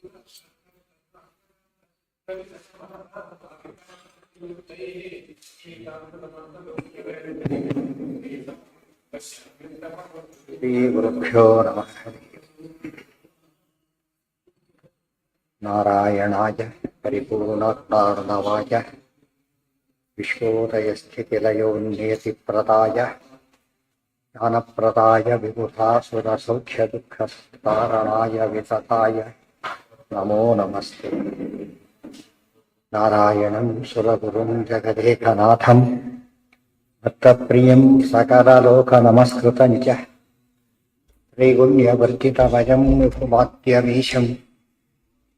ಶ್ರೀ ಗುರುಭ್ಯೋ ನಮಃ. ನಾರಾಯಣಾಯ ಪರಿಪೂರ್ಣಾತ್ಮಾರ್ಣವಾಯ ವಿಶ್ವೋದಯಸ್ಥಿತಿಲಯೋನ್ನಿಯತಿಪ್ರದಾಯ ಜ್ಞಾನಪ್ರದಾಯ ವಿಬುಧಾಸುರಸೌಖ್ಯದುಃಖಕಾರಣಾಯ ವಿತತಾಯ ನಮೋ ನಮಸ್ತೆ. ನಾರಾಯಣಂ ಸುರಗುರುಂ ಜಗದೇಕನಾಥಂ ಭಕ್ತಪ್ರಿಯಂ ಸಕಲಲೋಕನಮಸ್ಕೃತಂ ಚ ತ್ರೈಗುಣ್ಯವರ್ಜಿತಮಜಂ ವಿಭುಮಾತ್ಯಮೀಶಂ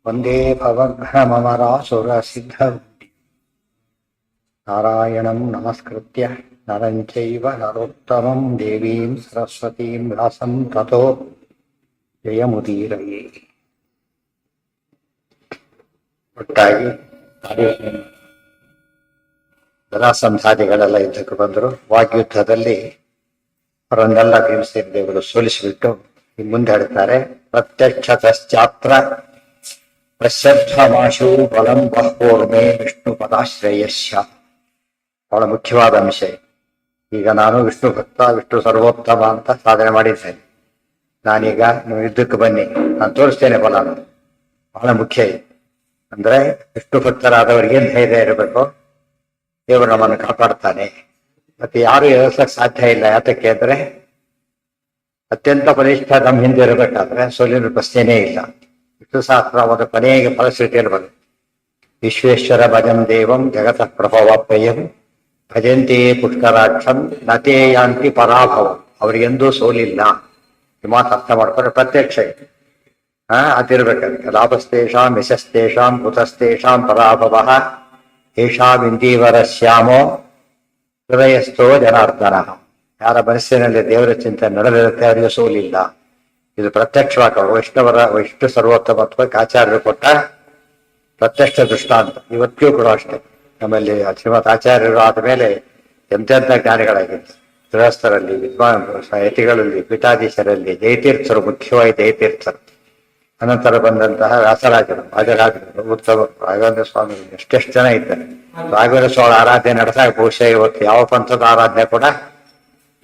ವಂದೇ ಭವಘ್ನಮರಾಸುರಸಿದ್ಧಂ. ನಾರಾಯಣಂ ನಮಸ್ಕೃತ್ಯ ನರಂ ಚೈವ ನರೋತ್ತಮಂ ದೇವೀಂ ಸರಸ್ವತೀಂ ವ್ಯಾಸಂ ತತೋ ಜಯಮುದೀರಯೇ. ಒಟ್ಟಾಗಿ ಜರಾಸಂಧಾದಿಗಳೆಲ್ಲ ಯುದ್ಧಕ್ಕೆ ಬಂದರು. ವಾಗ್ಯುದ್ಧದಲ್ಲಿ ಅವರನ್ನೆಲ್ಲ ಭೀಮಸೇನ ದೇವರು ಸೋಲಿಸಿಬಿಟ್ಟು ಮುಂದೆ ಹೇಳ್ತಾರೆ, ಪ್ರತ್ಯಕ್ಷತಶ್ಚಾತ್ರ ಪ್ರಶ್ರದ್ಧಮಾಶು ಬಲಂ ಬಹ್ವೋರ್ಮೇ ವಿಷ್ಣು ಪದಾಶ್ರಯಸ್ಯ. ಬಹಳ ಮುಖ್ಯವಾದ ಅಂಶ. ಈಗ ನಾನು ವಿಷ್ಣು ಭಕ್ತ, ವಿಷ್ಣು ಸರ್ವೋತ್ತಮ ಅಂತ ಸಾಧನೆ ಮಾಡಿದ್ದೇನೆ. ನಾನೀಗ ನೀವು ಯುದ್ಧಕ್ಕೆ ಬನ್ನಿ, ನಾನು ತೋರಿಸ್ತೇನೆ ಬಲ. ಬಹಳ ಮುಖ್ಯ. ಅಂದ್ರೆ ವಿಷ್ಣು ಭಕ್ತರಾದವರಿಗೆ ಧೈರ್ಯ ಇರಬೇಕು, ದೇವರು ನಮ್ಮನ್ನು ಕಾಪಾಡ್ತಾನೆ. ಮತ್ತೆ ಯಾರು ಎದುರಿಸಕ್ ಸಾಧ್ಯ ಇಲ್ಲ. ಯಾತಕ್ಕೆ ಅಂದ್ರೆ ಅತ್ಯಂತ ಬಲಿಷ್ಠ ನಮ್ಮ ಹಿಂದೆ ಇರಬೇಕಾದ್ರೆ ಸೋಲಿನ ಪ್ರಶ್ನೆನೇ ಇಲ್ಲ. ವಿಷ್ಣು ಸಹಸ್ರ ಒಂದು ಕೊನೆಗೆ ಫಲಶ್ರುತಿಯಲ್ಲಿ ಬಂದು, ವಿಶ್ವೇಶ್ವರ ಭಜಂ ದೇವಂ ಜಗತಃ ಪ್ರಭವಾಪ್ಯಯಂ ಭಜಂತೆ ಪುಷ್ಕರಾಕ್ಷಂ ನತೇ ಯಾಂತಿ ಪರಾಭವಂ. ಅವ್ರಿಗೆಂದೂ ಸೋಲಿಲ್ಲ. ಈ ಮಾತು ಅರ್ಥ ಮಾಡ್ಕೊಂಡ್ರೆ ಪ್ರತ್ಯಕ್ಷ ಅದಿರ್ಬೇಕಂತೆ. ಲಾಭಸ್ತೇಷಾಂ ಯಶಸ್ತೇಷಾಂ ಕುತಸ್ತೇಷಾಂ ಪರಾಭವ ಏಷಾಮಿಂದೀವರ ಶ್ಯಾಮೋ ಹೃದಯಸ್ಥೋ ಜನಾರ್ದನ. ಯಾರ ಮನಸ್ಸಿನಲ್ಲಿ ದೇವರ ಚಿಂತನೆ ನಡೆದಿರುತ್ತೆ ಅವರಿಗೆ ಸೋಲಿಲ್ಲ. ಇದು ಪ್ರತ್ಯಕ್ಷವಾಗಿ ವಿಷ್ಣು ಸರ್ವೋತ್ತಮತ್ವಕ್ಕೆ ಆಚಾರ್ಯರು ಕೊಟ್ಟ ಪ್ರತ್ಯಕ್ಷ ದೃಷ್ಟಾಂತ. ಇವತ್ತಿಗೂ ಕೂಡ ಅಷ್ಟೇ. ನಮ್ಮಲ್ಲಿ ಶ್ರೀಮತ್ ಆಚಾರ್ಯರು ಆದ ಮೇಲೆ ಎಂತೆಂಥ ಜ್ಞಾನಿಗಳಾಗಿತ್ತು. ಗೃಹಸ್ಥರಲ್ಲಿ, ವಿದ್ವಾನ್ ಯತಿಗಳಲ್ಲಿ, ಪೀಠಾಧೀಶರಲ್ಲಿ, ಜಯತೀರ್ಥರು, ಮುಖ್ಯವಾಗಿ ಜಯತೀರ್ಥರು. ಅನಂತರ ಬಂದಂತಹ ವ್ಯಾಸರಾಜರು, ರಾಜರಾಜರು, ಉತ್ತಮ ರಾಘವೇಂದ್ರ ಸ್ವಾಮಿ, ಎಷ್ಟೆಷ್ಟು ಜನ ಇದ್ದಾರೆ. ರಾಘವೇಂದ್ರ ಸ್ವಾಮಿ ಆರಾಧನೆ ನಡೆಸಾಗ ಬಹುಶಃ ಇವತ್ತು ಯಾವ ಪಂಥದ ಆರಾಧನೆ ಕೂಡ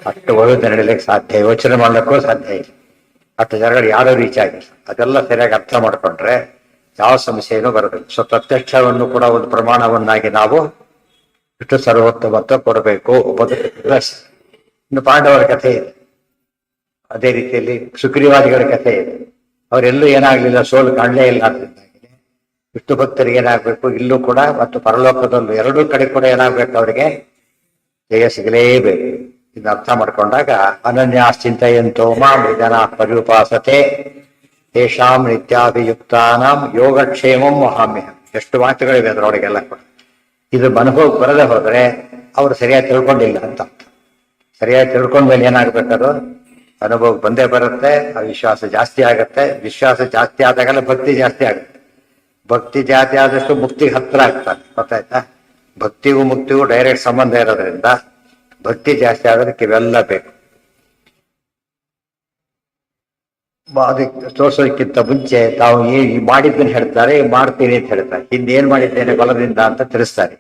ಅಷ್ಟು ಒಳ್ಳೆ ನಡೀಲಿಕ್ಕೆ ಸಾಧ್ಯ, ಯೋಚನೆ ಮಾಡ್ಲಿಕ್ಕೂ ಸಾಧ್ಯ ಇಲ್ಲ. ಅಷ್ಟು ಜನಗಳು ಯಾರೂ ರೀಚ್ ಆಗಿಲ್ಲ. ಅದೆಲ್ಲ ಸರಿಯಾಗಿ ಅರ್ಥ ಮಾಡ್ಕೊಂಡ್ರೆ ಯಾವ ಸಮಸ್ಯೆನೂ ಬರಬೇಕು. ಸೊ ಪ್ರತ್ಯಕ್ಷವನ್ನು ಕೂಡ ಒಂದು ಪ್ರಮಾಣವನ್ನಾಗಿ ನಾವು ಇಷ್ಟು ಸರ್ವೋತ್ತಮತ್ವ ಕೊಡಬೇಕು. ಇನ್ನು ಪಾಂಡವರ ಕಥೆ ಇದೆ. ಅದೇ ರೀತಿಯಲ್ಲಿ ಸುಗ್ರೀವಾದಿಗಳ ಕಥೆ ಇದೆ. ಅವರೆಲ್ಲೂ ಏನಾಗ್ಲಿಲ್ಲ, ಸೋಲು ಕಾಣಲೇ ಇಲ್ಲ. ಆದ್ರಿಂದಾಗಿ ವಿಷ್ಣು ಭಕ್ತರಿಗೆ ಏನಾಗ್ಬೇಕು, ಇಲ್ಲೂ ಕೂಡ ಮತ್ತು ಪರಲೋಕದಲ್ಲೂ ಎರಡೂ ಕಡೆ ಕೂಡ ಏನಾಗ್ಬೇಕು, ಅವರಿಗೆ ಜಯ ಸಿಗಲೇಬೇಕು. ಇದನ್ನ ಅರ್ಥ ಮಾಡ್ಕೊಂಡಾಗ ಅನನ್ಯಾಶ್ಚಿಂತೆಯಂತೋ ಮಾಂ ಜನ ಪರ್ಯುಪಾಸತೆ ತೇಷಾಂ ನಿತ್ಯಾಭಿಯುಕ್ತಾನಾಂ ಯೋಗಕ್ಷೇಮಂ ವಹಾಮ್ಯಹಂ. ಎಷ್ಟು ಮಾತುಗಳಿವೆ ಅದರೊಳಗೆಲ್ಲ ಕೂಡ. ಇದು ಅನುಭವಕ್ಕೆ ಬರದೆ ಹೋದ್ರೆ ಅವರು ಸರಿಯಾಗಿ ತಿಳ್ಕೊಂಡಿಲ್ಲ ಅಂತ. ಸರಿಯಾಗಿ ತಿಳ್ಕೊಂಡ್ಮೇಲೆ ಏನಾಗ್ಬೇಕದು ಅನುಭವಕ್ಕೆ ಬಂದೇ ಬರುತ್ತೆ. ಆ ವಿಶ್ವಾಸ ಜಾಸ್ತಿ ಆಗುತ್ತೆ. ವಿಶ್ವಾಸ ಜಾಸ್ತಿ ಆದಾಗೆಲ್ಲ ಭಕ್ತಿ ಜಾಸ್ತಿ ಆಗುತ್ತೆ. ಭಕ್ತಿ ಜಾಸ್ತಿ ಆದಷ್ಟು ಮುಕ್ತಿಗೆ ಹತ್ರ ಆಗ್ತಾನೆ. ಗೊತ್ತಾಯ್ತಾ? ಭಕ್ತಿಗೂ ಮುಕ್ತಿಗೂ ಡೈರೆಕ್ಟ್ ಸಂಬಂಧ ಇರೋದ್ರಿಂದ ಭಕ್ತಿ ಜಾಸ್ತಿ ಆಗೋದಕ್ಕೆ ಇವೆಲ್ಲ ಬೇಕು. ಅದಕ್ಕೆ ತೋರ್ಸೋದಕ್ಕಿಂತ ಮುಂಚೆ ತಾವು ಈ ಮಾಡಿದ್ದನ್ನು ಹೇಳ್ತಾರೆ, ಮಾಡ್ತೀನಿ ಅಂತ ಹೇಳ್ತಾರೆ. ಹಿಂದೇನ್ ಮಾಡಿದ್ದೇನೆ ಬಲದಿಂದ ಅಂತ ತಿಳಿಸ್ತಾರೆ.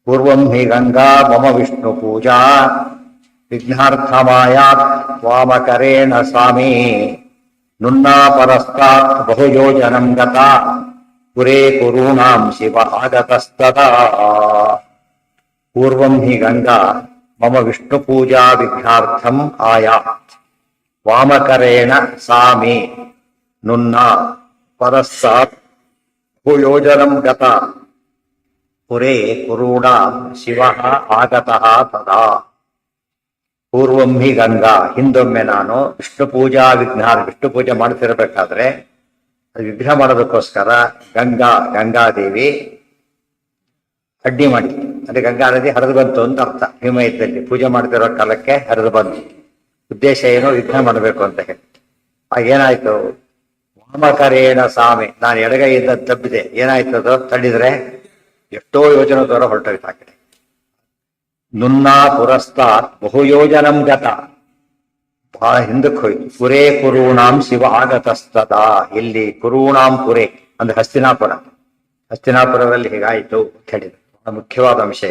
ಪೂರ್ವಂ ಹಿ ಗಂಗಾ ಮಮ ವಿಷ್ಣು ಪೂಜಾ ವಿಘ್ನಾರ್ಥಮಾಯಾತ್ ವಾಮಕರೇಣ ಸ್ವಾಮಿ ನುನ್ನಾ ಪರಸ್ತಾತ್ ಬಹುಯೋಜನಂ ಗತಾ ಪುರೇ ಕುರುಣಾಂ ಶಿವ ಆಗತಸ್ತದಾ. ಪೂರ್ವಂ ಹಿ ಗಂಗಾ ಮಮ ವಿಷ್ಣು ಪೂಜಾ ವಿಘ್ನಾರ್ಥಂ ಆಯಾತ್ ವಾಮಕರೇಣ ಸ್ವಾಮಿ ನುನ್ನಾ ಪರಸ್ತಾತ್ ಬಹುಯೋಜನಂ ಗತಾ ಪುರೇ ಕುರುಣಾಂ ಶಿವ ಆಗತಃ ತದಾ. ಪೂರ್ವಂ ಹಿ ಗಂಗಾ, ಹಿಂದೊಮ್ಮೆ ನಾನು ವಿಷ್ಣು ಪೂಜಾ ವಿಷ್ಣು ಪೂಜೆ ಮಾಡ್ತಿರ್ಬೇಕಾದ್ರೆ ಅದು ವಿಘ್ನ ಮಾಡೋದಕ್ಕೋಸ್ಕರ ಗಂಗಾದೇವಿ ಅಡ್ಡಿ ಮಾಡಿತ್ತು. ಅದೇ ಗಂಗಾ ನದಿ ಹರಿದು ಬಂತು ಅಂತ ಅರ್ಥ. ಹಿಮಯುದ್ಧದಲ್ಲಿ ಪೂಜೆ ಮಾಡ್ತಿರೋ ಕಾಲಕ್ಕೆ ಹರಿದು ಬಂತು. ಉದ್ದೇಶ ಏನೋ ವಿಘ್ನ ಮಾಡಬೇಕು ಅಂತ ಹೇಳಿ. ಆಗೇನಾಯ್ತು, ವಾಮಕರೇಣ ಸ್ವಾಮಿ, ನಾನು ಎಡಗೈಯಿಂದ ತಬ್ಬಿದೆ. ಏನಾಯ್ತದೋ ತಳ್ಳಿದ್ರೆ ಎಷ್ಟೋ ಯೋಜನೆ ದೂರ ಹೊರಟೋಯ್ತು ಆ ಕಡೆ. ನುನ್ನಾ ಪುರಸ್ತಾತ್ ಬಹುಯೋಜನಂ ಗತ, ಬಹಳ ಹಿಂದಕ್ಕೆ ಹೋಯ್ತು. ಪುರೇ ಕುರುಣಾಂ ಶಿವ ಆಗತಸ್ತದ. ಇಲ್ಲಿ ಕುರುಣಾಂ ಪುರೇ ಅಂದ್ರೆ ಹಸ್ತಿನಾಪುರ. ಹಸ್ತಿನಾಪುರದಲ್ಲಿ ಹೀಗಾಯಿತು ಅಂತ ಹೇಳಿದ್ರು. ಬಹಳ ಮುಖ್ಯವಾದ ಅಂಶ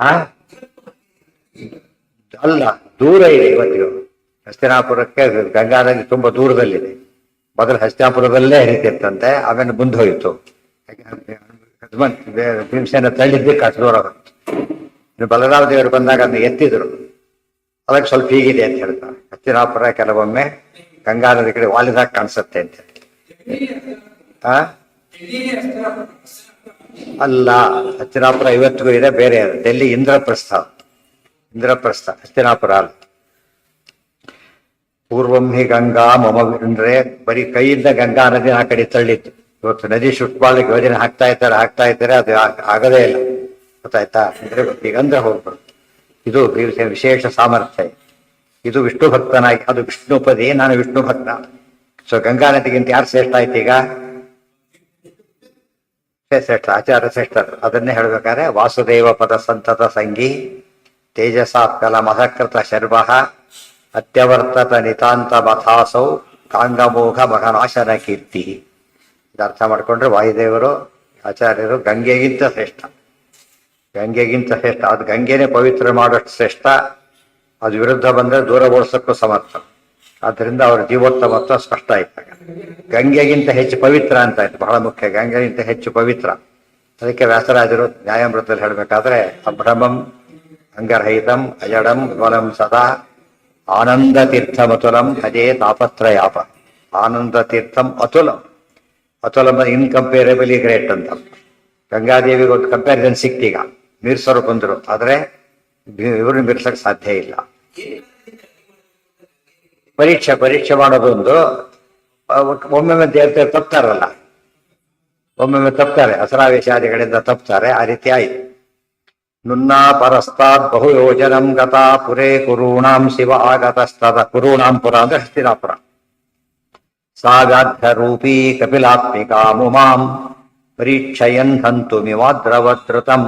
ಆ ಅಲ್ಲ, ದೂರ ಇದೆ ಇವತ್ತಿಗೂ. ಹಸ್ತಿನಾಪುರಕ್ಕೆ ಗಂಗಾ ನದಿ ತುಂಬಾ ದೂರದಲ್ಲಿದೆ. ಮೊದಲು ಹಸ್ತಿನಾಪುರದಲ್ಲೇ ಹರಿತಿರ್ತಂತೆ, ಆಮೇಲೆ ಮುಂದೆ ಹೋಯಿತು. ಭೀಮಸೇನ ತಳ್ಳಿದ್ದಕ್ಕೆ ಅಷ್ಟು ದೂರ ಬಂತು. ಇನ್ನು ಬಲರಾಮ ದೇವರು ಬಂದಾಗ ಅದನ್ನ ಎತ್ತಿದ್ರು. ಅದಕ್ಕೆ ಸ್ವಲ್ಪ ಹೀಗಿದೆ ಅಂತ ಹೇಳ್ತಾರೆ. ಹಸ್ತಿನಾಪುರ ಕೆಲವೊಮ್ಮೆ ಗಂಗಾ ನದಿ ಕಡೆ ವಾಲಿದಾಗ ಕಾಣಿಸುತ್ತೆ ಅಂತ. ಅಲ್ಲ, ಹಸ್ತಿನಾಪುರ ಇವತ್ತಿಗೂ ಇದೆ, ಬೇರೆ ಅದು. ಡೆಲ್ಲಿ ಇಂದ್ರಪ್ರಸ್ಥ ಹಸ್ತಿನಾಪುರ ಅಲ್ಲ. ಪೂರ್ವಂ ಹಿ ಗಂಗಾ ಮಮ ಅಂದ್ರೆ ಬರೀ ಕೈಯಿಂದ ಗಂಗಾ ನದಿ ಆ ಕಡೆ ತಳ್ಳಿತ್ತು. ಇವತ್ತು ನದಿ ಶುಟ್ಬಾಳಿಗೆ ಯೋಜನೆ ಹಾಕ್ತಾ ಇದ್ದಾರೆ, ಅದು ಆಗದೇ ಇಲ್ಲ. ಗೊತ್ತಾಯ್ತಾ? ಅಂದ್ರೆ ಈಗಂದ್ರೆ ಹೋಗ್ಬಾರ್ದು. ಇದು ವಿಶೇಷ ಸಾಮರ್ಥ್ಯ. ಇದು ವಿಷ್ಣು ಭಕ್ತನಾಗಿ, ಅದು ವಿಷ್ಣುಪದಿ, ನಾನು ವಿಷ್ಣು ಭಕ್ತ. ಸೊ ಗಂಗಾ ನದಿಗಿಂತ ಯಾರು ಶ್ರೇಷ್ಠ ಆಯ್ತು ಈಗ? ಶ್ರೇಷ್ಠ, ಆಚಾರ್ಯ ಶ್ರೇಷ್ಠರು. ಅದನ್ನೇ ಹೇಳ್ಬೇಕಾದ್ರೆ ವಾಸುದೇವ ಪದ ಸಂತತ ಸಂಗಿ ತೇಜಸಾ ಕಲ ಮಧಕೃತ ಶರ್ವ ಅತ್ಯವರ್ತತ ನಿತಾಂತ ಮಥಾಸೌ ಕಾಂಗಮೋಘ ಮಗನಾಶನ ಕೀರ್ತಿ. ಇದು ಅರ್ಥ ಮಾಡ್ಕೊಂಡ್ರೆ ವಾಯುದೇವರು ಆಚಾರ್ಯರು ಗಂಗೆಗಿಂತ ಶ್ರೇಷ್ಠ. ಅದು ಗಂಗೆನೇ ಪವಿತ್ರ ಮಾಡೋಷ್ಟು ಶ್ರೇಷ್ಠ. ಅದು ವಿರುದ್ಧ ಬಂದ್ರೆ ದೂರ ಓಡಿಸೋಕ್ಕೂ ಸಮರ್ಥ. ಆದ್ದರಿಂದ ಅವರ ಜೀವೋತ್ತಮತ್ವ ಸ್ಪಷ್ಟ ಆಯ್ತಾಗ. ಗಂಗೆಗಿಂತ ಹೆಚ್ಚು ಪವಿತ್ರ ಅಂತ ಆಯ್ತು, ಬಹಳ ಮುಖ್ಯ. ಗಂಗೆಗಿಂತ ಹೆಚ್ಚು ಪವಿತ್ರ. ಅದಕ್ಕೆ ವ್ಯಾಸರಾಜರು ನ್ಯಾಯಾಮೃತದಲ್ಲಿ ಹೇಳಬೇಕಾದ್ರೆ ಅಭ್ರಮಂ ಅಂಗರಹಿತಂ ಅಜಡಂ ವಿಮಲಂ ಸದಾ ಆನಂದ ತೀರ್ಥಮತುಲಂ ಭಜೇ ತಾಪತ್ರಯಾಪ. ಆನಂದ ತೀರ್ಥಂ ಅತುಲಂ ಇನ್ಕಂಪೇರಬಲಿ ಗ್ರೇಟ್ ಅಂತ. ಗಂಗಾದೇವಿಗೆ ಒಂದು ಕಂಪ್ಯಾರಿಸನ್ ಸಿಕ್ತೀಗ, ಮೀರ್ಸೋರು ಬಂದರು, ಆದ್ರೆ ಇವ್ರನ್ನ ಮೀರ್ಸಕ್ ಸಾಧ್ಯ ಇಲ್ಲ. ಪರೀಕ್ಷೆ ಮಾಡೋದೊಂದು. ಒಮ್ಮೊಮ್ಮೆ ದೇವತೆ ತಪ್ತಾರಲ್ಲ, ಒಮ್ಮೊಮ್ಮೆ ತಪ್ತಾರೆ, ಅಸರಾವೇಶಾದಿಗಳಿಂದ ತಪ್ತಾರೆ. ಆ ರೀತಿ ಆಯ್ತು. ನುನ್ನಾ ಪರಸ್ತಾತ್ ಬಹು ಯೋಜನಂ ಗತಾ ಪುರೇ ಕುರುಣಾಂ ಶಿವ ಆಗತಸ್ತದ. ಕುರುಣಾಂ ಪುರ ಅಂದ್ರೆ ಹಸ್ತಿನಾಪುರ. ಸಾ ವ್ಯಾಘ್ರ ರೂಪೀ ಕಪಿಲಾತ್ಮಿಕಾ ಮುಮಾಂ ಪರೀಕ್ಷಯನ್ ಹಂತುಮಿವಾದ್ರವದೃತಂ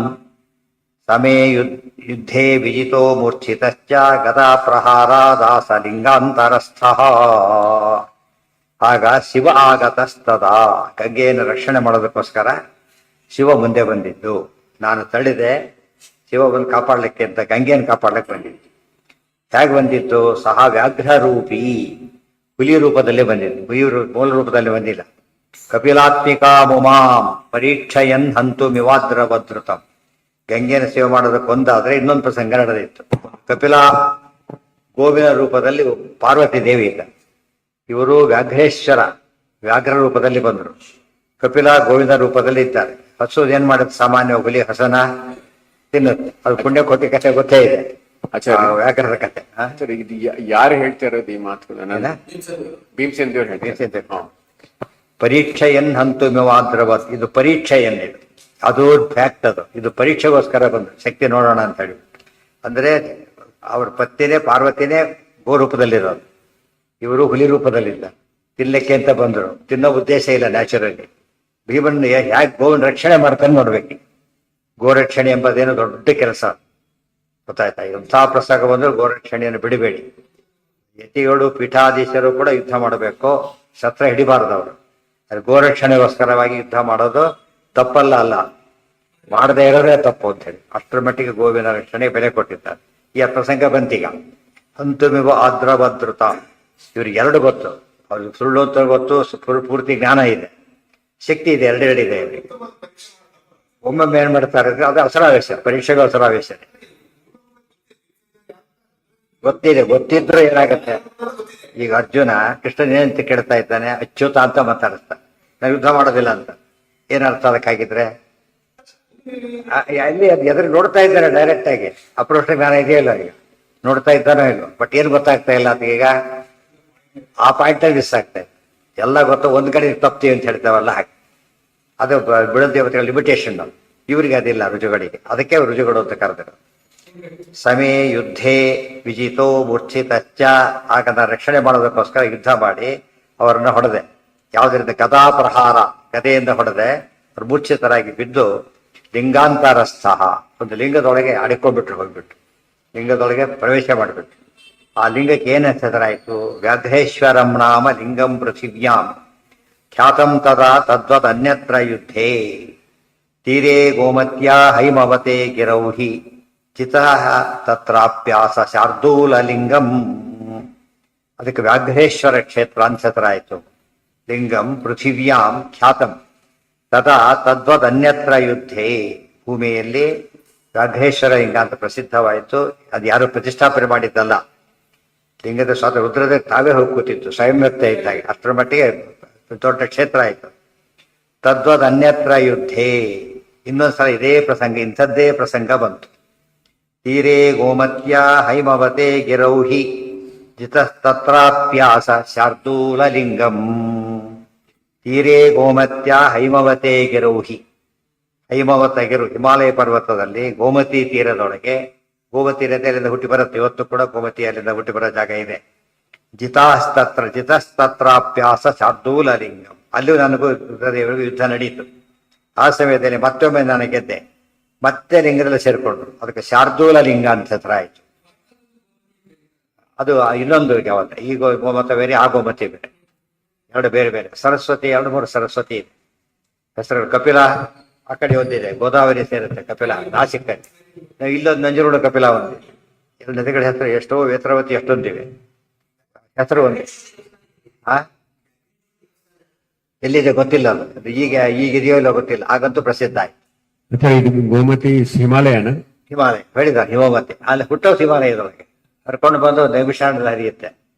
ಸಮೇ ಯುದ್ಧೇ ವಿಜಿತೋ ಮೂರ್ಛಿತಶ್ಚ ಗದಾ ಪ್ರಹಾರಾದಾಸ ಲಿಂಗಾಂತರಸ್ಥಃ. ಆಗ ಶಿವ ಆಗತಸ್ತದ. ಗಂಗೆಯನ್ನು ರಕ್ಷಣೆ ಮಾಡೋದಕ್ಕೋಸ್ಕರ ಶಿವ ಮುಂದೆ ಬಂದಿದ್ದು. ನಾನು ತಳ್ಳಿದೆ, ಶಿವ ಬಂದು ಕಾಪಾಡ್ಲಿಕ್ಕೆ ಅಂತ ಗಂಗೆಯನ್ನು ಕಾಪಾಡ್ಲಿಕ್ಕೆ ಬಂದಿದ್ದು. ಹೇಗೆ ಬಂದಿದ್ದು? ಸಹ ವ್ಯಾಘ್ರ ರೂಪಿ, ಹುಲಿ ರೂಪದಲ್ಲೇ ಬಂದಿದ್ದು, ಮೂಲ ರೂಪದಲ್ಲಿ ಬಂದಿಲ್ಲ. ಕಪಿಲಾತ್ಮಿಕಾ ಮುಮಾಂ ಪರೀಕ್ಷಯನ್ ಹಂತು ಮಿವಾದ್ರವದೃತಂ. ಗಂಗೆನ ಸೇವೆ ಮಾಡೋದಕ್ಕೆ ಒಂದಾದ್ರೆ ಇನ್ನೊಂದು ಪ್ರಸಂಗ ನಡೆದಿತ್ತು. ಕಪಿಲ ಗೋವಿನ ರೂಪದಲ್ಲಿ ಪಾರ್ವತಿ ದೇವಿ ಇದ್ದ. ಇವರು ವ್ಯಾಘ್ರೇಶ್ವರ ವ್ಯಾಘ್ರ ರೂಪದಲ್ಲಿ ಬಂದರು. ಕಪಿಲ ಗೋವಿಂದ ರೂಪದಲ್ಲಿ ಇದ್ದಾರೆ. ಹಸು ಏನ್ ಮಾಡುತ್ತೆ? ಸಾಮಾನ್ಯ ಹುಲಿ ಹಸನ ತಿನ್ನುತ್ತೆ. ಅದು ಪುಣ್ಯ ಕೋಟಿ ಕಥೆ ಗೊತ್ತೇ ಇದೆ, ವ್ಯಾಘ್ರದ ಕಥೆ. ಇದು ಯಾರು ಹೇಳ್ತಾ ಇರೋದು ಈ ಮಾತುಗಳನ್ನ? ಭೀಮಸೇನ್ ದೇವ್ರು ಹೇಳ್ತಾರೆ. ಪರೀಕ್ಷೆಯನ್ ಹಂತು ಮಿವಾದ್ರವತ್. ಇದು ಪರೀಕ್ಷೆಯನ್, ಅದು ಫ್ಯಾಕ್ಟ್. ಇದು ಪರೀಕ್ಷೆಗೋಸ್ಕರ ಬಂದು ಶಕ್ತಿ ನೋಡೋಣ ಅಂತ ಹೇಳಿ. ಅಂದ್ರೆ ಅವ್ರ ಪತ್ನಿನೇ ಪಾರ್ವತಿನೇ ಗೋ ರೂಪದಲ್ಲಿರೋದು, ಇವರು ಹುಲಿ ರೂಪದಲ್ಲಿದ್ದ. ತಿನ್ಲಿಕ್ಕೆ ಅಂತ ಬಂದರು. ತಿನ್ನೋ ಉದ್ದೇಶ ಇಲ್ಲ ನ್ಯಾಚುರಲಿ. ಭೀಮನ್ ಯಾಕೆ ಗೋವಿನ ರಕ್ಷಣೆ ಮಾಡ್ತಾನೆ ನೋಡ್ಬೇಕು. ಗೋರಕ್ಷಣೆ ಎಂಬುದೇನು ದೊಡ್ಡ ಕೆಲಸ, ಗೊತ್ತಾಯ್ತಾ? ಇಂಥ ಪ್ರಸಂಗ ಬಂದ್ರೆ ಗೋರಕ್ಷಣೆಯನ್ನು ಬಿಡಬೇಡಿ. ಯತಿಗಳು ಪೀಠಾಧೀಶರು ಕೂಡ ಯುದ್ಧ ಮಾಡಬೇಕು, ಶಸ್ತ್ರ ಹಿಡಿಬಾರದು ಅವರು. ಅದು ಗೋರಕ್ಷಣೆಗೋಸ್ಕರವಾಗಿ ಯುದ್ಧ ಮಾಡೋದು ತಪ್ಪಲ್ಲ, ಅಲ್ಲ, ಮಾಡದೇ ಇರೋದೇ ತಪ್ಪು ಅಂತ ಹೇಳಿ ಅಷ್ಟರ ಮಟ್ಟಿಗೆ ಗೋವಿನ ರಕ್ಷಣೆ ಬೆಲೆ ಕೊಟ್ಟಿದ್ದಾರೆ. ಈ ಪ್ರಸಂಗ ಬಂತೀಗ. ಅಂತುಮಿವ ಆದ್ರಭದ್ರತ. ಇವ್ರಿಗೆ ಎರಡು ಗೊತ್ತು, ಅವ್ರಿಗೆ ಸುಳ್ಳು ಅಂತ ಗೊತ್ತು, ಪೂರ್ತಿ ಜ್ಞಾನ ಇದೆ, ಶಕ್ತಿ ಇದೆ, ಎರಡೆರಡಿದೆ ಇವರಿಗೆ. ಒಮ್ಮೊಮ್ಮೆ ಏನ್ ಮಾಡ್ತಾರೆ ಅಂದ್ರೆ ಅದು ಅವಸರಾವೇಶ, ಪರೀಕ್ಷೆಗೆ ಅವಸರಾವೇಶ. ಗೊತ್ತಿದ್ರು ಏನಾಗತ್ತೆ? ಈಗ ಅರ್ಜುನ ಕೃಷ್ಣನ್ ಏನಂತ ಕೇಳ್ತಾ ಇದ್ದಾನೆ? ಅಚ್ಯುತ ಅಂತ ಮಾತಾಡಿಸ್ತಾನೆ. ನಾವು ಯುದ್ಧ ಮಾಡೋದಿಲ್ಲ ಅಂತ. ಏನರ್ಥ ಅದಕ್ಕಾಗಿದ್ರೆ? ಅಲ್ಲಿ ಅದು ಎದುರು ನೋಡ್ತಾ ಇದ್ದಾನೆ ಡೈರೆಕ್ಟ್ ಆಗಿ. ಅಪ್ರೋಷ ಜ್ಞಾನ ಇದೆಯಲ್ಲ, ಈಗ ನೋಡ್ತಾ ಇದ್ದಾನೋ ಇಲ್ವೋ, ಬಟ್ ಏನ್ ಗೊತ್ತಾಗ್ತಾ ಇಲ್ಲ ಅಂತ. ಈಗ ಆ ಪಾಯಿಂಟ್ ಅಲ್ಲಿ ಮಿಸ್ ಆಗ್ತಾ ಇದೆ. ಎಲ್ಲ ಗೊತ್ತು, ಒಂದ್ ಕಡೆ ತಪ್ತೀವಿ ಅಂತ ಹೇಳ್ತಾವಲ್ಲ ಹಾಗೆ. ಅದು ಬಿಡೋ ದೇವತೆಗಳ ಲಿಮಿಟೇಷನ್. ಇವರಿಗೆ ಅದಿಲ್ಲ, ರುಜುಗಳಿಗೆ. ಅದಕ್ಕೆ ರುಜುಗಳು ಅಂತ ಕರೆದರು. ಸಮೇ ಯುದ್ಧೇ ವಿಜಿತೋ ಮೂರ್ಛಿತಚ್ಚ. ಆಗ ರಕ್ಷಣೆ ಮಾಡೋದಕ್ಕೋಸ್ಕರ ಯುದ್ಧ ಮಾಡಿ ಅವರನ್ನ ಹೊಡೆದೆ. ಯಾವುದರಿಂದ? ಗದಾ ಪ್ರಹಾರ, ಗದೆಯಿಂದ ಹೊಡೆದೆ. ಅವ್ರು ಮೂರ್ಛಿತರಾಗಿ ಬಿದ್ದು ಲಿಂಗಾಂತರಸ್ಥ, ಒಂದು ಲಿಂಗದೊಳಗೆ ಹೋಗ್ಬಿಟ್ಟು ಲಿಂಗದೊಳಗೆ ಪ್ರವೇಶ ಮಾಡಿಬಿಟ್ಟು ಆ ಲಿಂಗಕ್ಕೆ ಏನು ಹೆಸರಾಯಿತು? ವ್ಯಾಘ್ರೇಶ್ವರಂ ನಾಮ ಲಿಂಗಂ ಪೃಥಿವ್ಯಾಂ ಖ್ಯಾತಂ ತದಾ ತದ್ವದ್ ಅನ್ಯತ್ರ ಯುದ್ಧೇ ತೀರೇ ಗೋಮತ್ಯಾ ಹೈಮವತೆ ಗಿರೌಹಿ ಚಿತಃ ತತ್ರಾಪ್ಯಾಸ ಶಾರ್ದೂಲ ಲಿಂಗಂ. ಅದಕ್ಕೆ ವ್ಯಾಘ್ರೇಶ್ವರ ಕ್ಷೇತ್ರ ಅಂತ ಹೆಸರಾಯಿತು. ಲಿಂಗಂ ಪೃಥಿವ್ಯಾಂ ಖ್ಯಾತಂ ತದಾ ತದ್ವದ್ ಅನ್ಯತ್ರ ಯುದ್ಧೇ, ಭೂಮಿಯಲ್ಲಿ ವ್ಯಾಘ್ರೇಶ್ವರ ಲಿಂಗ ಅಂತ ಪ್ರಸಿದ್ಧವಾಯಿತು. ಅದು ಯಾರು ಪ್ರತಿಷ್ಠಾಪನೆ ಮಾಡಿದ್ದಲ್ಲ, ಲಿಂಗದ ಸ್ವಾತ ರುದ್ರದ ತಾವೇ ಹೋಗಿ ಕೂತಿತ್ತು ಸ್ವಯಂವ್ಯಕ್ತ ಇದ್ದಾಗ. ಅಷ್ಟರ ಮಟ್ಟಿಗೆ ದೊಡ್ಡ ಕ್ಷೇತ್ರ ಆಯಿತು. ತದ್ವದ್ ಅನ್ಯತ್ರ ಯುದ್ಧೇ, ಇನ್ನೊಂದ್ಸಲ ಇದೇ ಪ್ರಸಂಗ, ಇಂಥದ್ದೇ ಪ್ರಸಂಗ ಬಂತು. ತೀರೇ ಗೋಮತ್ಯ ಹೈಮವತೆ ಗಿರೌಹಿ ಜಿತಸ್ತತ್ರಾಪ್ಯಾಸ ಶಾರ್ದೂಲ ಲಿಂಗಂ. ತೀರೇ ಗೋಮತ್ಯ ಹೈಮವತೆ ಗಿರೌಹಿ, ಹೈಮವತ ಗಿರು ಹಿಮಾಲಯ ಪರ್ವತದಲ್ಲಿ ಗೋಮತಿ ತೀರದೊಳಗೆ, ಗೋಮತಿ ನದಿಯಲ್ಲಿಂದ ಹುಟ್ಟಿ ಬರುತ್ತೆ, ಇವತ್ತು ಕೂಡ ಗೋಮತಿ ಅಲ್ಲಿಂದ ಹುಟ್ಟಿ ಬರೋ ಜಾಗ ಇದೆ. ಜಿತಸ್ತತ್ರಾಪ್ಯಾಸ ಶಾರ್ದೂಲ ಲಿಂಗಂ. ಅಲ್ಲೂ ನನಗೂ ರುದ್ರದೇವರಿಗೂ ಯುದ್ಧ ನಡೀತು. ಆ ಸಮಯದಲ್ಲಿ ಮತ್ತೊಮ್ಮೆ ನಾನು ಗೆದ್ದೆ, ಮತ್ತೆ ಲಿಂಗದಲ್ಲಿ ಸೇರಿಕೊಂಡ್ರು. ಅದಕ್ಕೆ ಶಾರ್ದೂಲ ಲಿಂಗ ಅಂತ ಹೆಸರಾಯಿತು. ಅದು ಇನ್ನೊಂದು ಯಾವತ್ತ, ಈ ಗೋಮತ ಬೇರೆ, ಆ ಗೋಮತಿ ಬೇರೆ, ಎರಡು ಬೇರೆ ಬೇರೆ. ಸರಸ್ವತಿ, ಎರಡು ಮೂರು ಸರಸ್ವತಿ ಇದೆ ಹೆಸರುಗಳು. ಕಪಿಲ ಆ ಕಡೆ ಒಂದಿದೆ, ಗೋದಾವರಿ ಸೇರುತ್ತೆ ಕಪಿಲ ನಾಸಿಕಲ್ಲಿ. ಇಲ್ಲೊಂದು ನಂಜನಗೂಡು ಕಪಿಲ ಒಂದಿದೆ. ಎರಡು ನದಿಗಳ ಹೆಸರು ಎಷ್ಟೋ, ವೇತ್ರಾವತಿ ಎಷ್ಟೊಂದಿವೆ, ಹೆಸರು ಒಂದೇ. ಎಲ್ಲಿದೆ ಗೊತ್ತಿಲ್ಲ, ಅದು ಈಗ ಇದೆಯೋ ಇಲ್ಲ ಗೊತ್ತಿಲ್ಲ, ಆಗಂತೂ ಪ್ರಸಿದ್ಧ ಆಯ್ತು. ಇದು ಗೋಮತಿ ಹಿಮಾಲಯನ, ಹಿಮಾಲಯ ಹೇಳಿದ ಹಿಮವತಿ, ಅಲ್ಲಿ ಹುಟ್ಟೋ ಹಿಮಾಲಯದೊಳಗೆ ಕರ್ಕೊಂಡು ಬಂದು ನೈಮಿಷಾರಣ್ಯದಲ್ಲಿ ಹರಿಯುತ್ತೆ.